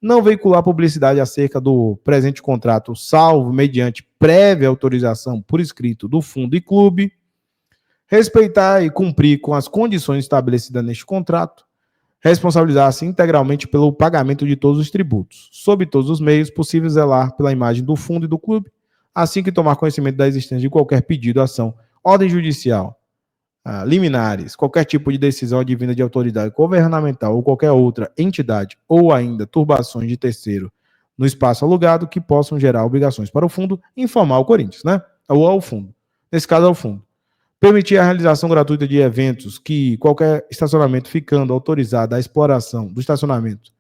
não veicular publicidade acerca do presente contrato, salvo mediante prévia autorização por escrito do fundo e clube, respeitar e cumprir com as condições estabelecidas neste contrato, responsabilizar-se integralmente pelo pagamento de todos os tributos, sob todos os meios possíveis zelar pela imagem do fundo e do clube, assim que tomar conhecimento da existência de qualquer pedido, ação, ordem judicial, liminares, qualquer tipo de decisão advinda de autoridade governamental ou qualquer outra entidade, ou ainda turbações de terceiro no espaço alugado que possam gerar obrigações para o fundo, informar o Corinthians, né? Ou ao fundo. Nesse caso, ao fundo. Permitir a realização gratuita de eventos que qualquer estacionamento ficando autorizado a exploração do estacionamento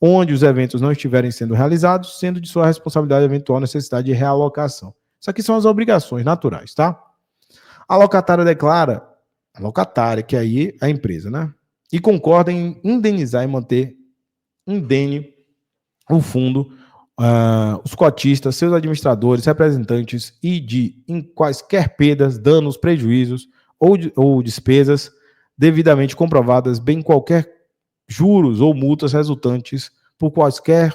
onde os eventos não estiverem sendo realizados, sendo de sua responsabilidade a eventual necessidade de realocação. Isso aqui são as obrigações naturais, tá? A locatária declara, a locatária, que aí é a empresa, né? E concorda em indenizar e manter indene o fundo, os cotistas, seus administradores, representantes em quaisquer perdas, danos, prejuízos ou despesas devidamente comprovadas, bem qualquer juros ou multas resultantes por quaisquer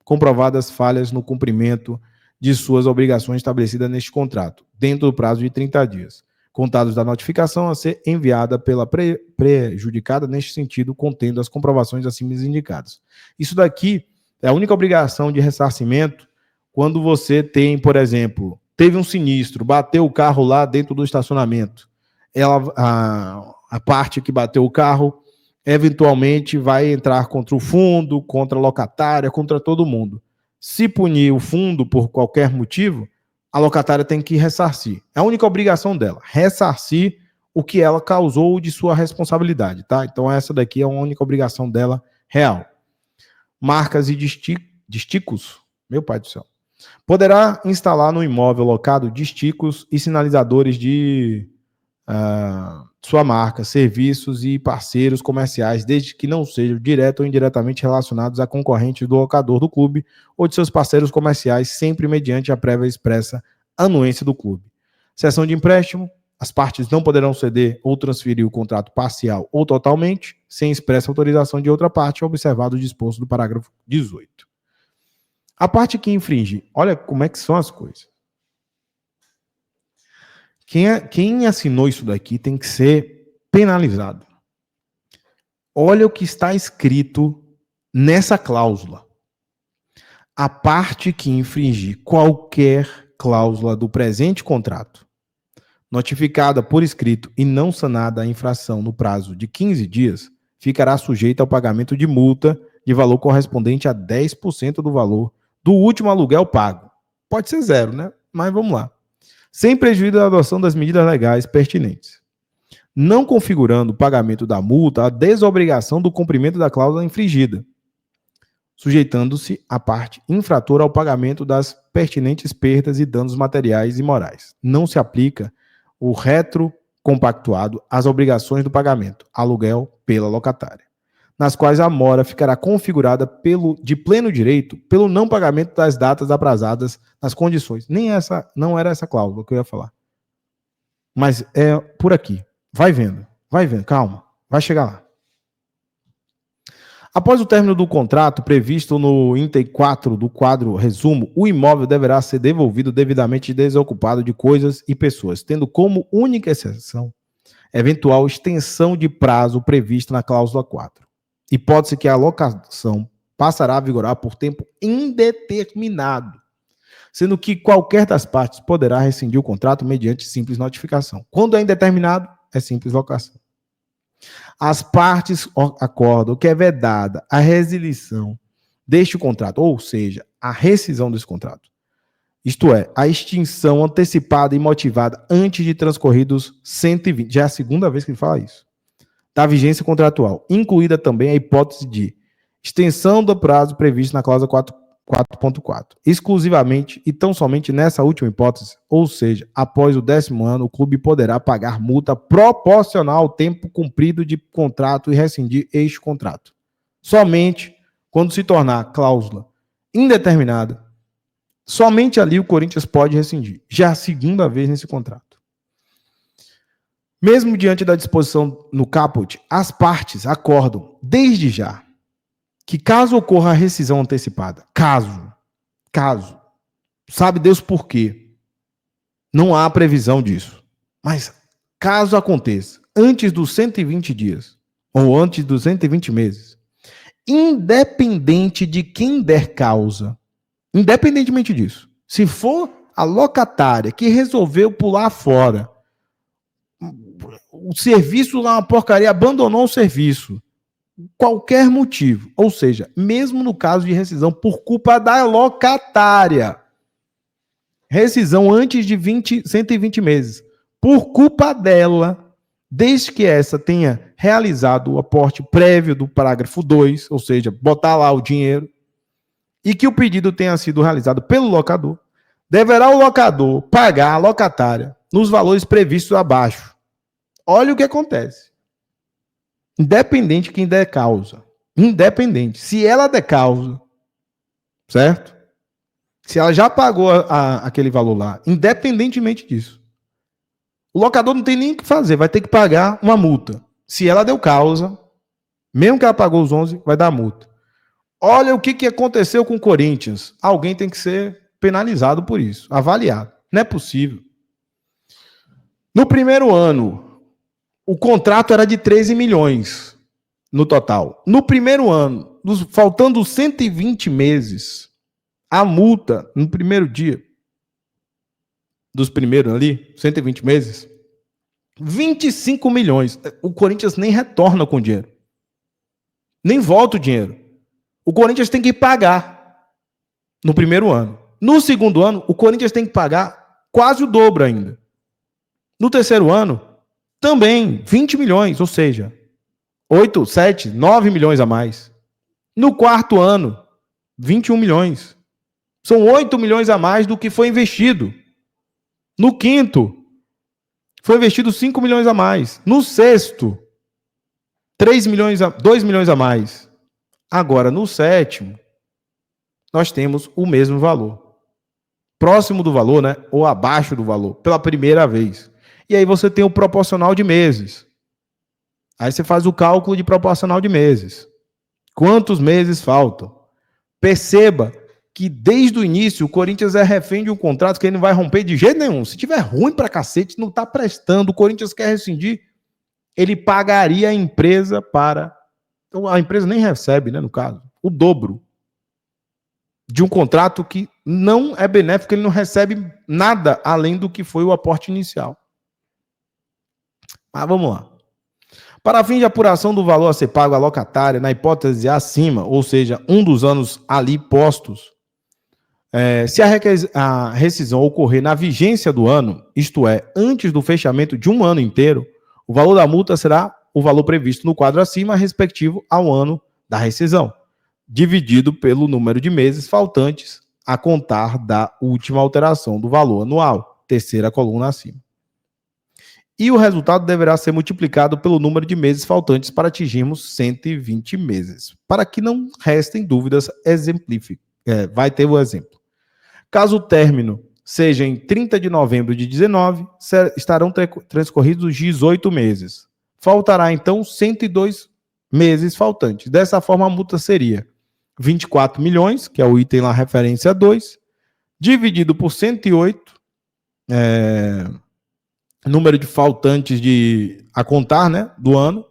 comprovadas falhas no cumprimento de suas obrigações estabelecidas neste contrato, dentro do prazo de 30 dias, contados da notificação a ser enviada pela prejudicada neste sentido, contendo as comprovações acima indicadas. Isso daqui é a única obrigação de ressarcimento quando você tem, por exemplo, teve um sinistro, bateu o carro lá dentro do estacionamento. A parte que bateu o carro eventualmente vai entrar contra o fundo, contra a locatária, contra todo mundo. Se punir o fundo por qualquer motivo, a locatária tem que ressarcir. É a única obrigação dela, ressarcir o que ela causou de sua responsabilidade, tá? Então essa daqui é a única obrigação dela real. Marcas e disticos, meu pai do céu. Poderá instalar no imóvel locado disticos e sinalizadores de sua marca, serviços e parceiros comerciais, desde que não sejam direto ou indiretamente relacionados a concorrentes do locador do clube ou de seus parceiros comerciais, sempre mediante a prévia expressa anuência do clube. Seção de empréstimo, as partes não poderão ceder ou transferir o contrato parcial ou totalmente, sem expressa autorização de outra parte, observado o disposto do parágrafo 18. A parte que infringe, olha como é que são as coisas. Quem assinou isso daqui tem que ser penalizado. Olha o que está escrito nessa cláusula. A parte que infringir qualquer cláusula do presente contrato, notificada por escrito e não sanada a infração no prazo de 15 dias, ficará sujeita ao pagamento de multa de valor correspondente a 10% do valor do último aluguel pago. Pode ser 0, né? Mas vamos lá. Sem prejuízo da adoção das medidas legais pertinentes, não configurando o pagamento da multa a desobrigação do cumprimento da cláusula infringida, sujeitando-se a parte infratora ao pagamento das pertinentes perdas e danos materiais e morais. Não se aplica o retrocompactuado às obrigações do pagamento, aluguel pela locatária, nas quais a mora ficará configurada de pleno direito pelo não pagamento das datas aprazadas nas condições. Nem essa, não era essa cláusula que eu ia falar. Mas é por aqui. Vai vendo, calma, vai chegar lá. Após o término do contrato previsto no item 4 do quadro resumo, o imóvel deverá ser devolvido devidamente desocupado de coisas e pessoas, tendo como única exceção eventual extensão de prazo prevista na cláusula 4. Hipótese que a locação passará a vigorar por tempo indeterminado, sendo que qualquer das partes poderá rescindir o contrato mediante simples notificação. Quando é indeterminado, é simples locação. As partes acordam que é vedada a resilição deste contrato, ou seja, a rescisão desse contrato. Isto é, a extinção antecipada e motivada antes de transcorridos 120. Já é a segunda vez que ele fala isso. Da vigência contratual, incluída também a hipótese de extensão do prazo previsto na cláusula 4.4, exclusivamente e tão somente nessa última hipótese, ou seja, após o 10º ano, o clube poderá pagar multa proporcional ao tempo cumprido de contrato e rescindir este contrato. Somente quando se tornar cláusula indeterminada, somente ali o Corinthians pode rescindir. Já a segunda vez nesse contrato. Mesmo diante da disposição no caput, as partes acordam, desde já, que caso ocorra a rescisão antecipada, caso, sabe Deus por quê, não há previsão disso, mas caso aconteça, antes dos 120 dias, ou antes dos 120 meses, independente de quem der causa, independentemente disso, se for a locatária que resolveu pular fora, o serviço lá, uma porcaria, abandonou o serviço, qualquer motivo, ou seja, mesmo no caso de rescisão por culpa da locatária, rescisão antes de 120 meses, por culpa dela, desde que essa tenha realizado o aporte prévio do parágrafo 2, ou seja, botar lá o dinheiro, e que o pedido tenha sido realizado pelo locador, deverá o locador pagar a locatária nos valores previstos abaixo. Olha o que acontece. Independente de quem der causa. Independente. Se ela der causa, certo? Se ela já pagou aquele valor lá, independentemente disso, o locador não tem nem o que fazer, vai ter que pagar uma multa. Se ela deu causa, mesmo que ela pagou os 11, vai dar multa. Olha o que aconteceu com o Corinthians. Alguém tem que ser penalizado por isso, avaliado. Não é possível. No primeiro ano, o contrato era de 13 milhões no total. No primeiro ano, faltando 120 meses, a multa no primeiro dia, dos primeiros ali, 120 meses, 25 milhões. O Corinthians nem retorna com o dinheiro. Nem volta o dinheiro. O Corinthians tem que pagar no primeiro ano. No segundo ano, o Corinthians tem que pagar quase o dobro ainda. No terceiro ano, também 20 milhões, ou seja, 8, 7, 9 milhões a mais. No quarto ano, 21 milhões. São 8 milhões a mais do que foi investido. No quinto, foi investido 5 milhões a mais. No sexto, 2 milhões a mais. Agora, no sétimo, nós temos o mesmo valor. Próximo do valor, né? Ou abaixo do valor, pela primeira vez. E aí você tem o proporcional de meses. Aí você faz o cálculo de proporcional de meses. Quantos meses faltam? Perceba que desde o início o Corinthians é refém de um contrato que ele não vai romper de jeito nenhum. Se tiver ruim pra cacete, não tá prestando, o Corinthians quer rescindir, ele pagaria a empresa para... Então a empresa nem recebe, né, no caso, o dobro de um contrato que não é benéfico, ele não recebe nada além do que foi o aporte inicial. Mas vamos lá. Para fim de apuração do valor a ser pago à locatária, na hipótese acima, ou seja, um dos anos ali postos, se a rescisão ocorrer na vigência do ano, isto é, antes do fechamento de um ano inteiro, o valor da multa será o valor previsto no quadro acima, respectivo ao ano da rescisão, dividido pelo número de meses faltantes a contar da última alteração do valor anual, terceira coluna acima. E o resultado deverá ser multiplicado pelo número de meses faltantes para atingirmos 120 meses. Para que não restem dúvidas, vai ter o exemplo. Caso o término seja em 30 de novembro de 19, estarão transcorridos 18 meses. Faltará, então, 102 meses faltantes. Dessa forma, a multa seria 24 milhões, que é o item lá, referência 2, dividido por 108, número de faltantes a contar, né, do ano,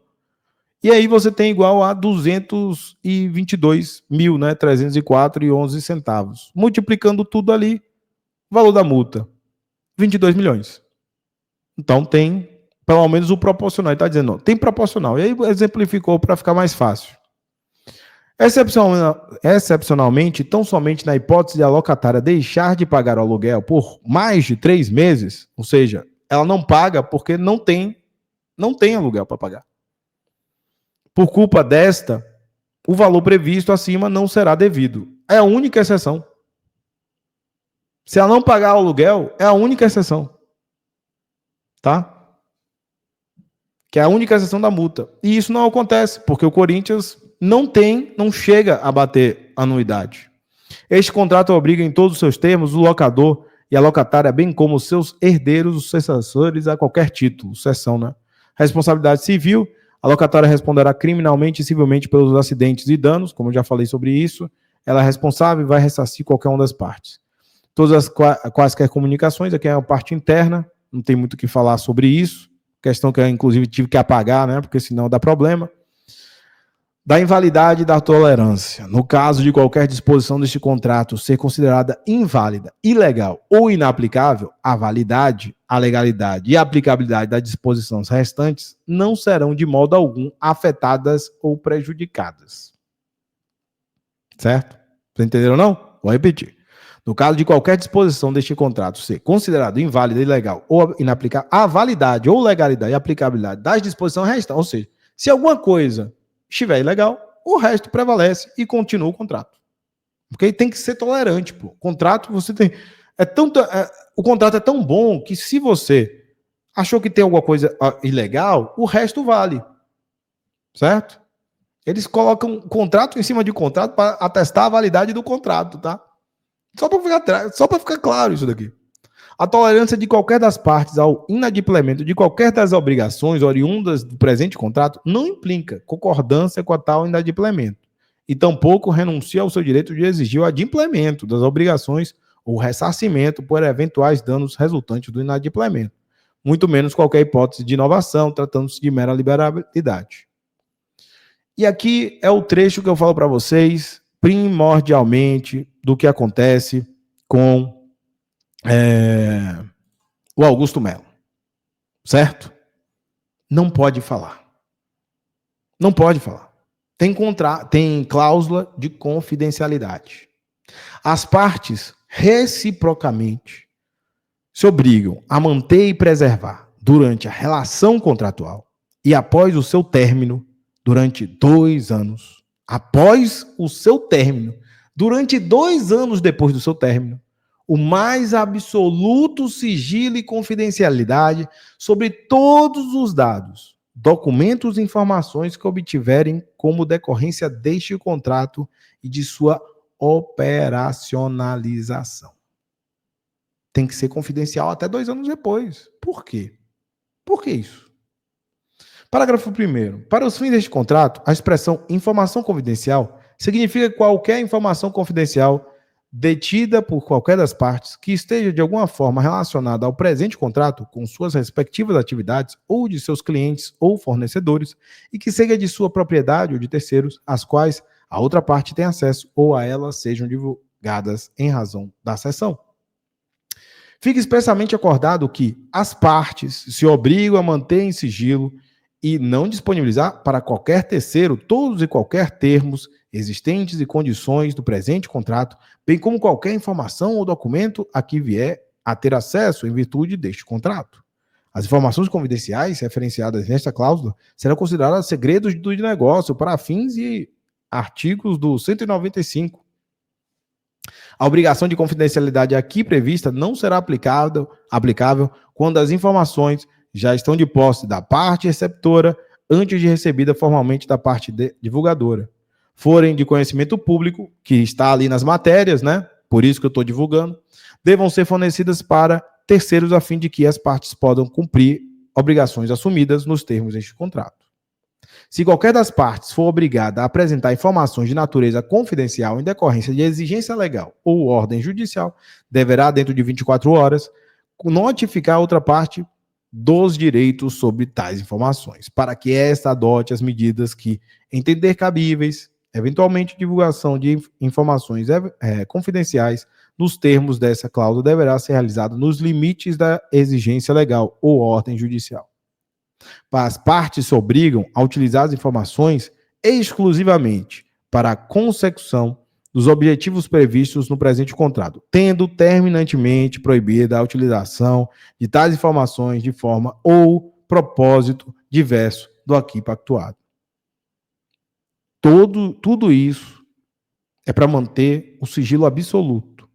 e aí você tem igual a 222 mil, né, 304,11 centavos. Multiplicando tudo ali, valor da multa, 22 milhões. Então tem, pelo menos, o proporcional. Ele está dizendo, não, tem proporcional. E aí exemplificou para ficar mais fácil. Excepcionalmente, tão somente na hipótese de a locatária deixar de pagar o aluguel por mais de 3 meses, ou seja, ela não paga porque não tem aluguel para pagar. Por culpa desta, o valor previsto acima não será devido. É a única exceção. Se ela não pagar o aluguel, é a única exceção. Tá? Que é a única exceção da multa. E isso não acontece, porque o Corinthians não chega a bater anuidade. Este contrato obriga em todos os seus termos o locador e a locatária, bem como os seus herdeiros, os sucessores, a qualquer título, cessão, né? Responsabilidade civil, a locatária responderá criminalmente e civilmente pelos acidentes e danos, como eu já falei sobre isso, ela é responsável e vai ressarcir qualquer uma das partes. Todas as quaisquer comunicações, aqui é a parte interna, não tem muito o que falar sobre isso, questão que eu, inclusive, tive que apagar, né? Porque senão dá problema. Da invalidade da tolerância. No caso de qualquer disposição deste contrato ser considerada inválida, ilegal ou inaplicável, a validade, a legalidade e a aplicabilidade das disposições restantes não serão de modo algum afetadas ou prejudicadas. Certo? Vocês entenderam, não? Vou repetir. No caso de qualquer disposição deste contrato ser considerado inválida, ilegal ou inaplicável, a validade ou legalidade e aplicabilidade das disposições restantes, ou seja, se alguma coisa estiver ilegal, o resto prevalece e continua o contrato. Porque tem que ser tolerante, pô. O contrato você tem o contrato é tão bom que se você achou que tem alguma coisa ilegal, o resto vale. Certo? Eles colocam contrato em cima de contrato para atestar a validade do contrato, tá? Só para ficar claro isso daqui. A tolerância de qualquer das partes ao inadimplemento de qualquer das obrigações oriundas do presente contrato não implica concordância com a tal inadimplemento e tampouco renuncia ao seu direito de exigir o adimplemento das obrigações ou ressarcimento por eventuais danos resultantes do inadimplemento, muito menos qualquer hipótese de inovação, tratando-se de mera liberalidade. E aqui é o trecho que eu falo para vocês, primordialmente, do que acontece com o Augusto Melo. Certo? Não pode falar. Não pode falar. Tem cláusula de confidencialidade. As partes, reciprocamente, se obrigam a manter e preservar, durante a relação contratual e após o seu término, durante 2 anos, após o seu término, durante 2 anos depois do seu término, o mais absoluto sigilo e confidencialidade sobre todos os dados, documentos e informações que obtiverem como decorrência deste contrato e de sua operacionalização. Tem que ser confidencial até 2 anos depois. Por quê? Por que isso? Parágrafo 1º. Para os fins deste contrato, a expressão informação confidencial significa qualquer informação confidencial detida por qualquer das partes que esteja de alguma forma relacionada ao presente contrato com suas respectivas atividades ou de seus clientes ou fornecedores e que seja de sua propriedade ou de terceiros, às quais a outra parte tem acesso ou a elas sejam divulgadas em razão da cessão. Fica expressamente acordado que as partes se obrigam a manter em sigilo e não disponibilizar para qualquer terceiro todos e qualquer termos existentes e condições do presente contrato, bem como qualquer informação ou documento a que vier a ter acesso em virtude deste contrato. As informações confidenciais referenciadas nesta cláusula serão consideradas segredos do negócio para fins e artigos do 195. A obrigação de confidencialidade aqui prevista não será aplicável quando as informações já estão de posse da parte receptora antes de recebida formalmente da parte divulgadora. Forem de conhecimento público, que está ali nas matérias, né? Por isso que eu estou divulgando, devam ser fornecidas para terceiros a fim de que as partes possam cumprir obrigações assumidas nos termos deste contrato. Se qualquer das partes for obrigada a apresentar informações de natureza confidencial em decorrência de exigência legal ou ordem judicial, deverá, dentro de 24 horas, notificar a outra parte dos direitos sobre tais informações, para que esta adote as medidas que entender cabíveis, eventualmente divulgação de informações confidenciais nos termos dessa cláusula deverá ser realizada nos limites da exigência legal ou ordem judicial. As partes se obrigam a utilizar as informações exclusivamente para a consecução dos objetivos previstos no presente contrato, tendo terminantemente proibida a utilização de tais informações de forma ou propósito diverso do aqui pactuado. Tudo isso é para manter o sigilo absoluto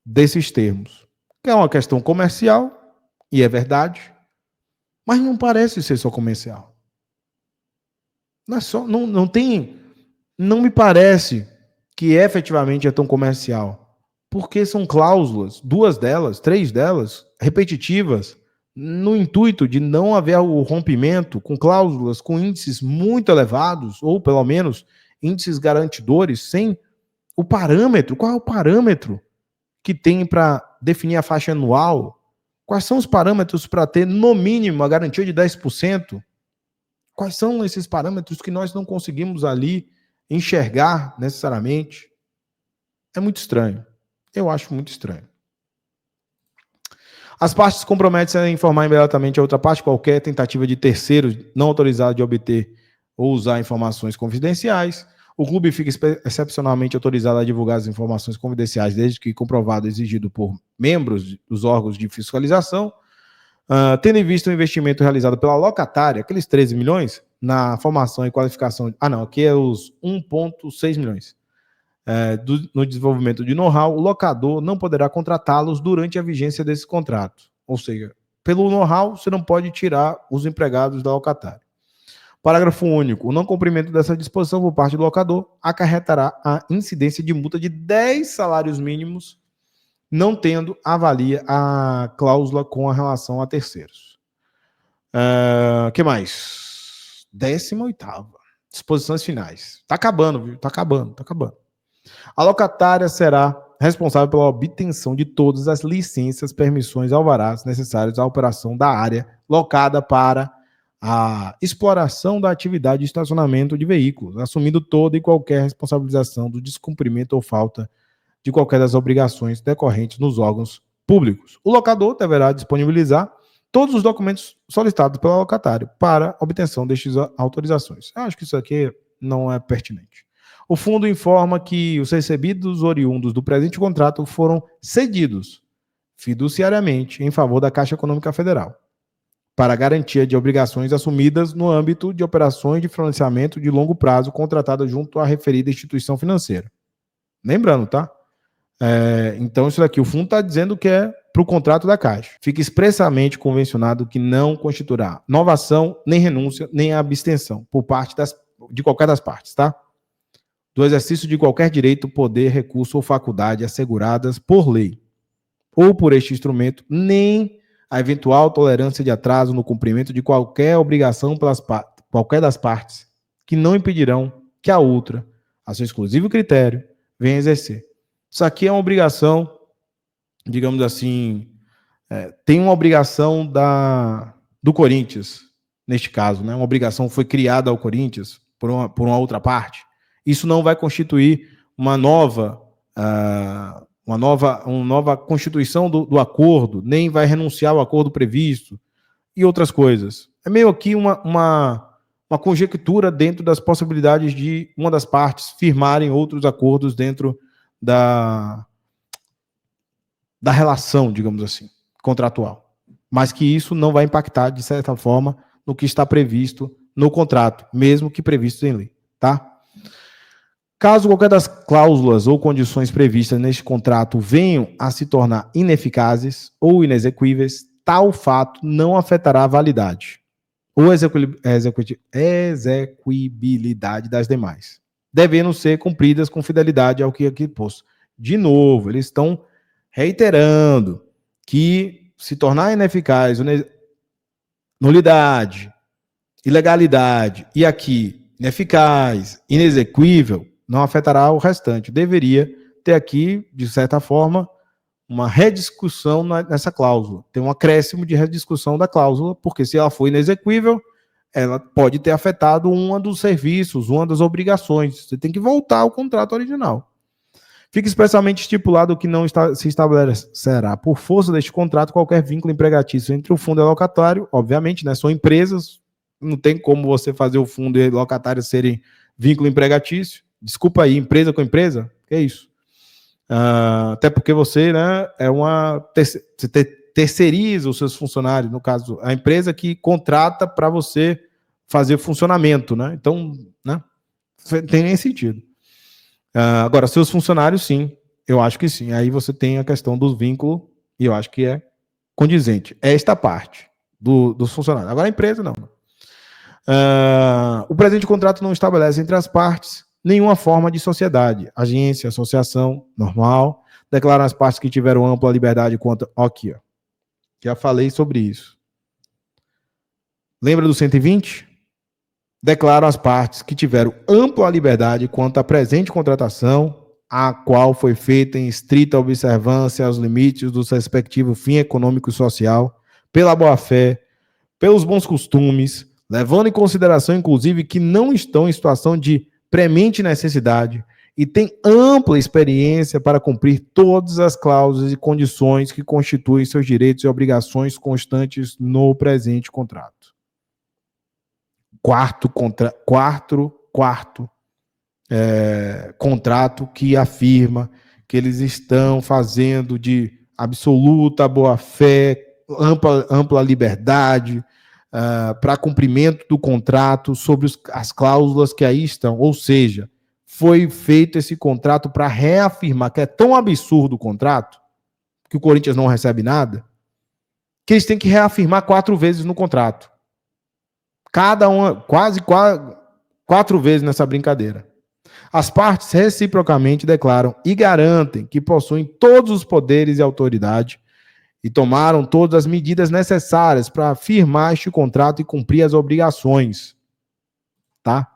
desses termos, que é uma questão comercial, e é verdade, mas não parece ser só comercial. Não me parece que efetivamente é tão comercial, porque são cláusulas, 2 delas, 3 delas, repetitivas, no intuito de não haver o rompimento com cláusulas com índices muito elevados, ou pelo menos índices garantidores, sem o parâmetro. Qual é o parâmetro que tem para definir a faixa anual? Quais são os parâmetros para ter, no mínimo, a garantia de 10%? Quais são esses parâmetros que nós não conseguimos ali enxergar necessariamente? É muito estranho. Eu acho muito estranho. As partes se comprometem a informar imediatamente a outra parte qualquer tentativa de terceiros não autorizado de obter ou usar informações confidenciais O clube fica excepcionalmente autorizado a divulgar as informações confidenciais, desde que comprovado exigido por membros dos órgãos de fiscalização, tendo em vista o investimento realizado pela locatária, aqueles 13 milhões, na formação e qualificação. Aqui é os 1,6 milhões. No desenvolvimento de know-how, o locador não poderá contratá-los durante a vigência desse contrato. Ou seja, pelo know-how, você não pode tirar os empregados da locatária. Parágrafo único. O não cumprimento dessa disposição por parte do locador acarretará a incidência de multa de 10 salários mínimos, não tendo avalia a cláusula com a relação a terceiros. Que mais? 18ª. Disposições finais. Tá acabando, viu? Tá acabando. A locatária será responsável pela obtenção de todas as licenças, permissões e alvarás necessários à operação da área locada para a exploração da atividade de estacionamento de veículos, assumindo toda e qualquer responsabilização do descumprimento ou falta de qualquer das obrigações decorrentes nos órgãos públicos. O locador deverá disponibilizar todos os documentos solicitados pelo locatário para obtenção destas autorizações. Eu acho que isso aqui não é pertinente. O fundo informa que os recebidos oriundos do presente contrato foram cedidos fiduciariamente em favor da Caixa Econômica Federal, para garantia de obrigações assumidas no âmbito de operações de financiamento de longo prazo contratadas junto à referida instituição financeira. Lembrando, tá? Então, isso daqui, o fundo está dizendo que é para o contrato da Caixa. Fica expressamente convencionado que não constituirá novação, nem renúncia, nem abstenção por parte de qualquer das partes, tá? Do exercício de qualquer direito, poder, recurso ou faculdade asseguradas por lei ou por este instrumento, nem a eventual tolerância de atraso no cumprimento de qualquer obrigação pelas qualquer das partes, que não impedirão que a outra, a seu exclusivo critério, venha exercer. Isso aqui é uma obrigação, digamos assim, tem uma obrigação do Corinthians, neste caso, né? Uma obrigação foi criada ao Corinthians por uma outra parte. Isso não vai constituir uma nova constituição do acordo, nem vai renunciar ao acordo previsto e outras coisas. É meio aqui uma conjectura dentro das possibilidades de uma das partes firmarem outros acordos dentro da relação, digamos assim, contratual. Mas que isso não vai impactar, de certa forma, no que está previsto no contrato, mesmo que previsto em lei, tá? Caso qualquer das cláusulas ou condições previstas neste contrato venham a se tornar ineficazes ou inexequíveis, tal fato não afetará a validade ou execuibilidade das demais, devendo ser cumpridas com fidelidade ao que aqui posto. De novo, eles estão reiterando que se tornar ineficaz, nulidade, ilegalidade e aqui ineficaz, inexequível, não afetará o restante. Deveria ter aqui, de certa forma, uma rediscussão nessa cláusula. Tem um acréscimo de rediscussão da cláusula, porque se ela for inexequível, ela pode ter afetado um dos serviços, uma das obrigações. Você tem que voltar ao contrato original. Fica expressamente estipulado que não se estabelecerá, por força deste contrato, qualquer vínculo empregatício entre o fundo e o locatário. Obviamente, né, são empresas, não tem como você fazer o fundo e o locatário serem vínculo empregatício. Desculpa aí, empresa com empresa, que é isso? Até porque você, né, você terceiriza os seus funcionários, no caso, a empresa que contrata para você fazer funcionamento, né? Então, né, não tem nem sentido. Agora, seus funcionários, sim, eu acho que sim. Aí você tem a questão do vínculo, e eu acho que é condizente. Esta parte dos funcionários. Agora, a empresa, não. O presente contrato não estabelece entre as partes nenhuma forma de sociedade, agência, associação, normal. Declaram as partes que tiveram ampla liberdade quanto... Aqui, ó. Já falei sobre isso. Lembra do 120? Declaram as partes que tiveram ampla liberdade quanto à presente contratação, a qual foi feita em estrita observância aos limites do respectivo fim econômico e social, pela boa-fé, pelos bons costumes, levando em consideração, inclusive, que não estão em situação de premente necessidade e têm ampla experiência para cumprir todas as cláusulas e condições que constituem seus direitos e obrigações constantes no presente contrato. Quarto. contrato que afirma que eles estão fazendo de absoluta boa-fé, ampla liberdade, para cumprimento do contrato sobre as cláusulas que aí estão. Ou seja, foi feito esse contrato para reafirmar que é tão absurdo o contrato, que o Corinthians não recebe nada, que eles têm que reafirmar 4 vezes no contrato. Cada uma, quase 4 vezes nessa brincadeira. As partes reciprocamente declaram e garantem que possuem todos os poderes e autoridade e tomaram todas as medidas necessárias para firmar este contrato e cumprir as obrigações, tá?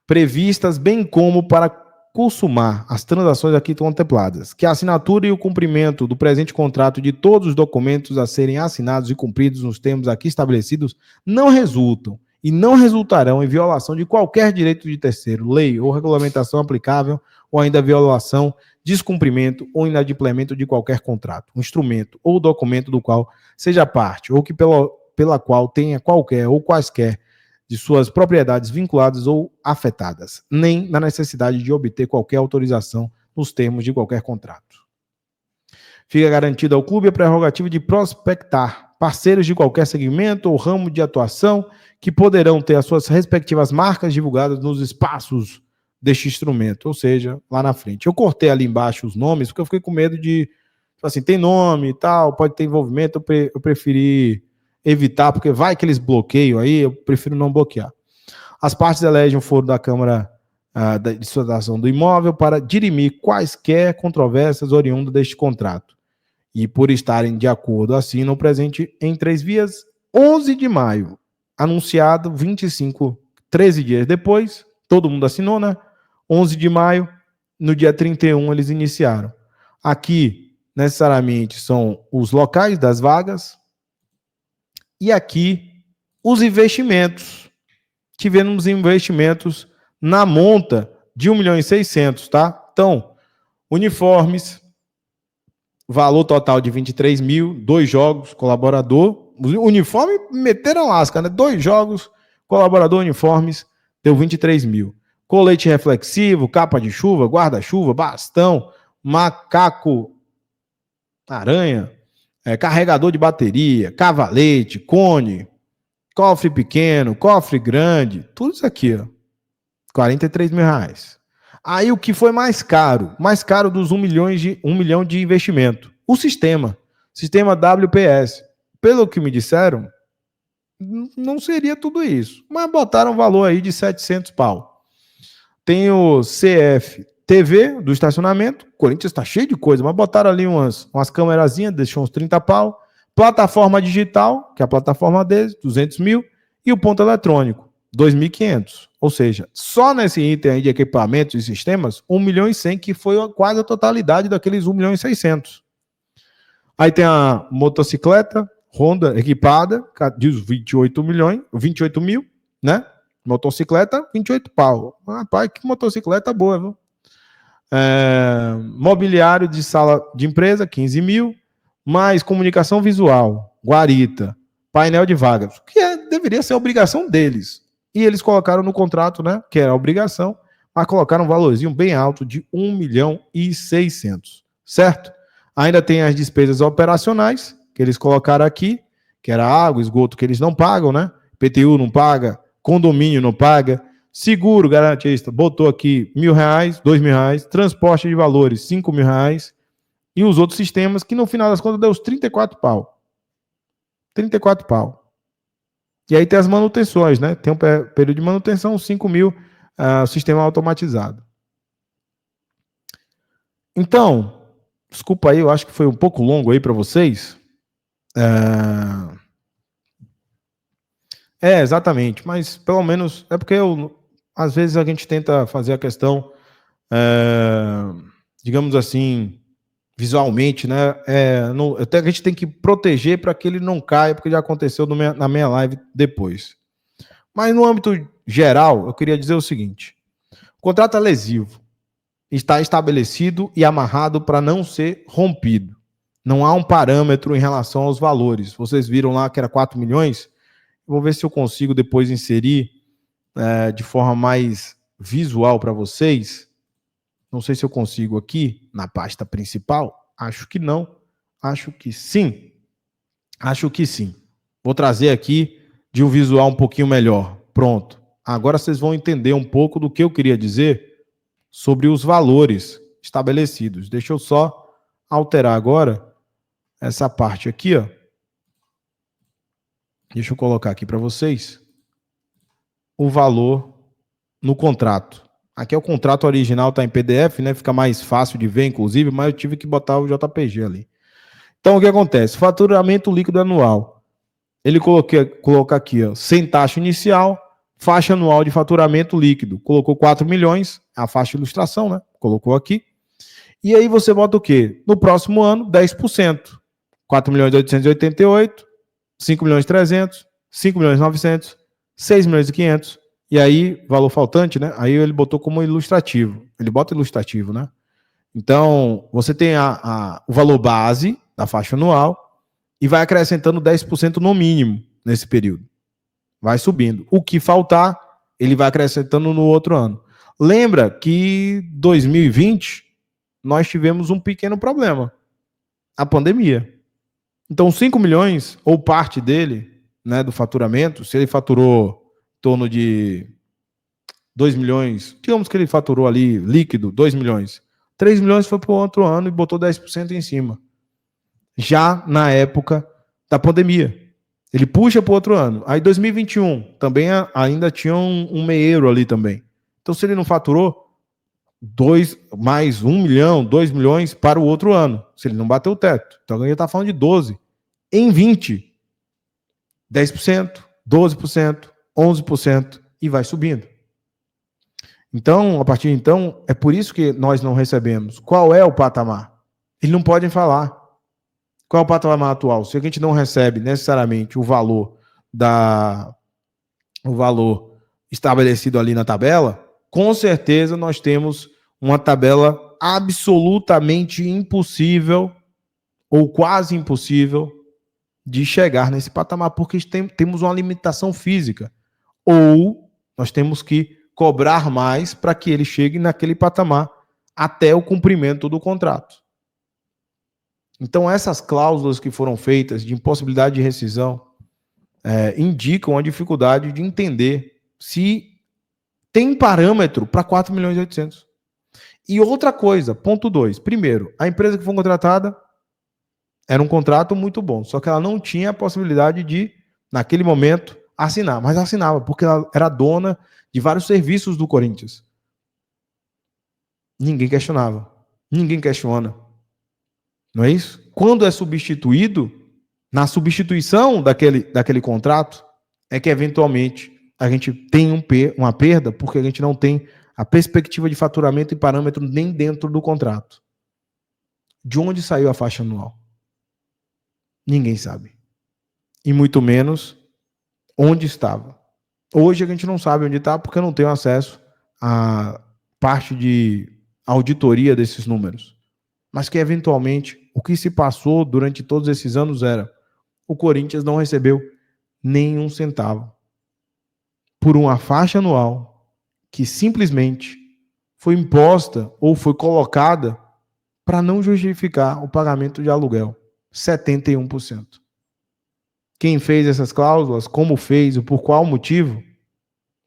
Previstas, bem como para consumar as transações aqui contempladas, que a assinatura e o cumprimento do presente contrato de todos os documentos a serem assinados e cumpridos nos termos aqui estabelecidos não resultam e não resultarão em violação de qualquer direito de terceiro, lei ou regulamentação aplicável, ou ainda violação, descumprimento ou inadimplemento de qualquer contrato, instrumento ou documento do qual seja parte, ou que pela qual tenha qualquer ou quaisquer de suas propriedades vinculadas ou afetadas, nem na necessidade de obter qualquer autorização nos termos de qualquer contrato. Fica garantida ao clube a prerrogativa de prospectar parceiros de qualquer segmento ou ramo de atuação que poderão ter as suas respectivas marcas divulgadas nos espaços deste instrumento, ou seja, lá na frente. Eu cortei ali embaixo os nomes, porque eu fiquei com medo de, assim, tem nome e tal, pode ter envolvimento, eu preferi evitar, porque vai que eles bloqueiam aí, eu prefiro não bloquear. As partes elegem o foro da Câmara de Situação do Imóvel para dirimir quaisquer controvérsias oriundas deste contrato. E por estarem de acordo, assinam o presente em 3 vias, 11 de maio, anunciado 13 dias depois, todo mundo assinou, né? 11 de maio, no dia 31 eles iniciaram. Aqui, necessariamente, são os locais das vagas, e aqui, os investimentos. Tivemos investimentos na monta de 1.600.000, tá? Então, uniformes, valor total de 23 mil, 2 jogos, colaborador. Uniforme, meteram a lasca, né? 2 jogos, colaborador, uniformes, deu 23 mil. Colete reflexivo, capa de chuva, guarda-chuva, bastão, macaco, aranha, carregador de bateria, cavalete, cone, cofre pequeno, cofre grande, tudo isso aqui, ó. 43 mil reais. Aí o que foi mais caro dos 1 milhão de investimento, o sistema WPS. Pelo que me disseram, não seria tudo isso, mas botaram um valor aí de 700 pau. Tem o CF TV do estacionamento, o Corinthians está cheio de coisa, mas botaram ali umas câmerazinhas, deixou uns 30 pau. Plataforma digital, que é a plataforma deles, 200 mil, e o ponto eletrônico, 2.500. Ou seja, só nesse item aí de equipamentos e sistemas, 1 milhão e 100, que foi quase a totalidade daqueles 1 milhão e 600. Aí tem a motocicleta Honda equipada, diz 28 mil, né? Motocicleta, 28 pau. Rapaz, que motocicleta boa, viu? Mobiliário de sala de empresa, 15 mil. Mais comunicação visual, guarita, painel de vagas, que deveria ser a obrigação deles. E eles colocaram no contrato, né, que era a obrigação, mas colocaram um valorzinho bem alto de 1 milhão e 600, certo? Ainda tem as despesas operacionais, que eles colocaram aqui, que era água, esgoto, que eles não pagam, né? PTU não paga, condomínio não paga, seguro garantista, botou aqui R$1.000, R$2.000, transporte de valores, R$5.000, e os outros sistemas, que no final das contas deu os 34 pau. 34 pau. E aí tem as manutenções, né? Tem um período de manutenção, 5 mil, sistema automatizado. Então, desculpa aí, eu acho que foi um pouco longo aí para vocês. Exatamente, mas pelo menos, é porque às vezes a gente tenta fazer a questão, digamos assim, visualmente, né? Até a gente tem que proteger para que ele não caia, porque já aconteceu na minha live depois. Mas no âmbito geral, eu queria dizer o seguinte: o contrato é lesivo, está estabelecido e amarrado para não ser rompido. Não há um parâmetro em relação aos valores. Vocês viram lá que era 4 milhões? Vou ver se eu consigo depois inserir de forma mais visual para vocês. Não sei se eu consigo aqui na pasta principal. Acho que não. Acho que sim. Acho que sim. Vou trazer aqui de um visual um pouquinho melhor. Pronto. Agora vocês vão entender um pouco do que eu queria dizer sobre os valores estabelecidos. Deixa eu só alterar agora essa parte aqui, ó. Deixa eu colocar aqui para vocês o valor no contrato. Aqui é o contrato original, tá em PDF, né? Fica mais fácil de ver, inclusive, mas eu tive que botar o JPG ali. Então, o que acontece? Faturamento líquido anual. Ele coloca aqui, ó, sem taxa inicial, faixa anual de faturamento líquido. Colocou 4 milhões, a faixa de ilustração, né? Colocou aqui. E aí você bota o quê? No próximo ano, 10%. 4 milhões e 888, 5 milhões e 300, 5 milhões e 900, 6 milhões e 500. E aí, valor faltante, né? Aí ele botou como ilustrativo. Ele bota ilustrativo, né? Então, você tem o valor base da faixa anual e vai acrescentando 10% no mínimo nesse período. Vai subindo. O que faltar, ele vai acrescentando no outro ano. Lembra que 2020 nós tivemos um pequeno problema. A pandemia. Então, 5 milhões, ou parte dele, né, do faturamento, se ele faturou em torno de 2 milhões, digamos que ele faturou ali líquido 2 milhões. 3 milhões foi para o outro ano e botou 10% em cima. Já na época da pandemia. Ele puxa para o outro ano. Aí 2021 também ainda tinha um meieiro ali também. Então, se ele não faturou, mais 1 milhão, 2 milhões para o outro ano. Se ele não bateu o teto. Então, ele está falando de 12. Em 20, 10%, 12%, 11% e vai subindo. Então, a partir de então, é por isso que nós não recebemos. Qual é o patamar? Eles não podem falar. Qual é o patamar atual? Se a gente não recebe necessariamente o valor estabelecido ali na tabela, com certeza nós temos uma tabela absolutamente impossível ou quase impossível de chegar nesse patamar, porque temos uma limitação física. Ou nós temos que cobrar mais para que ele chegue naquele patamar até o cumprimento do contrato. Então, essas cláusulas que foram feitas de impossibilidade de rescisão indicam a dificuldade de entender se tem parâmetro para 4 milhões e 800. E outra coisa, ponto 2. Primeiro, a empresa que foi contratada era um contrato muito bom, só que ela não tinha a possibilidade de, naquele momento, assinar. Mas assinava, porque ela era dona de vários serviços do Corinthians. Ninguém questionava. Ninguém questiona. Não é isso? Quando é substituído, na substituição daquele contrato, é que eventualmente a gente tem uma perda, porque a gente não tem a perspectiva de faturamento e parâmetro nem dentro do contrato. De onde saiu a faixa anual? Ninguém sabe. E muito menos onde estava. Hoje a gente não sabe onde está porque eu não tenho acesso à parte de auditoria desses números. Mas que eventualmente o que se passou durante todos esses anos era o Corinthians não recebeu nenhum centavo por uma faixa anual que simplesmente foi imposta ou foi colocada para não justificar o pagamento de aluguel. 71%. Quem fez essas cláusulas, como fez e por qual motivo,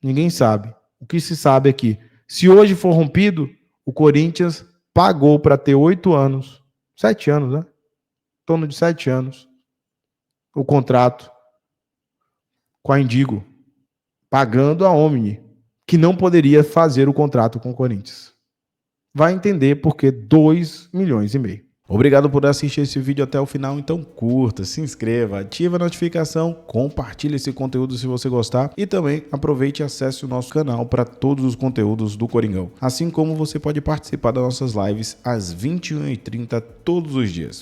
ninguém sabe. O que se sabe é que, se hoje for rompido, o Corinthians pagou para ter 8 anos, 7 anos, né? Em torno de 7 anos, o contrato com a Indigo, pagando a Omni, que não poderia fazer o contrato com o Corinthians. Vai entender por que 2 milhões e meio. Obrigado por assistir esse vídeo até o final, então curta, se inscreva, ative a notificação, compartilhe esse conteúdo se você gostar e também aproveite e acesse o nosso canal para todos os conteúdos do Coringão. Assim como você pode participar das nossas lives às 21h30 todos os dias.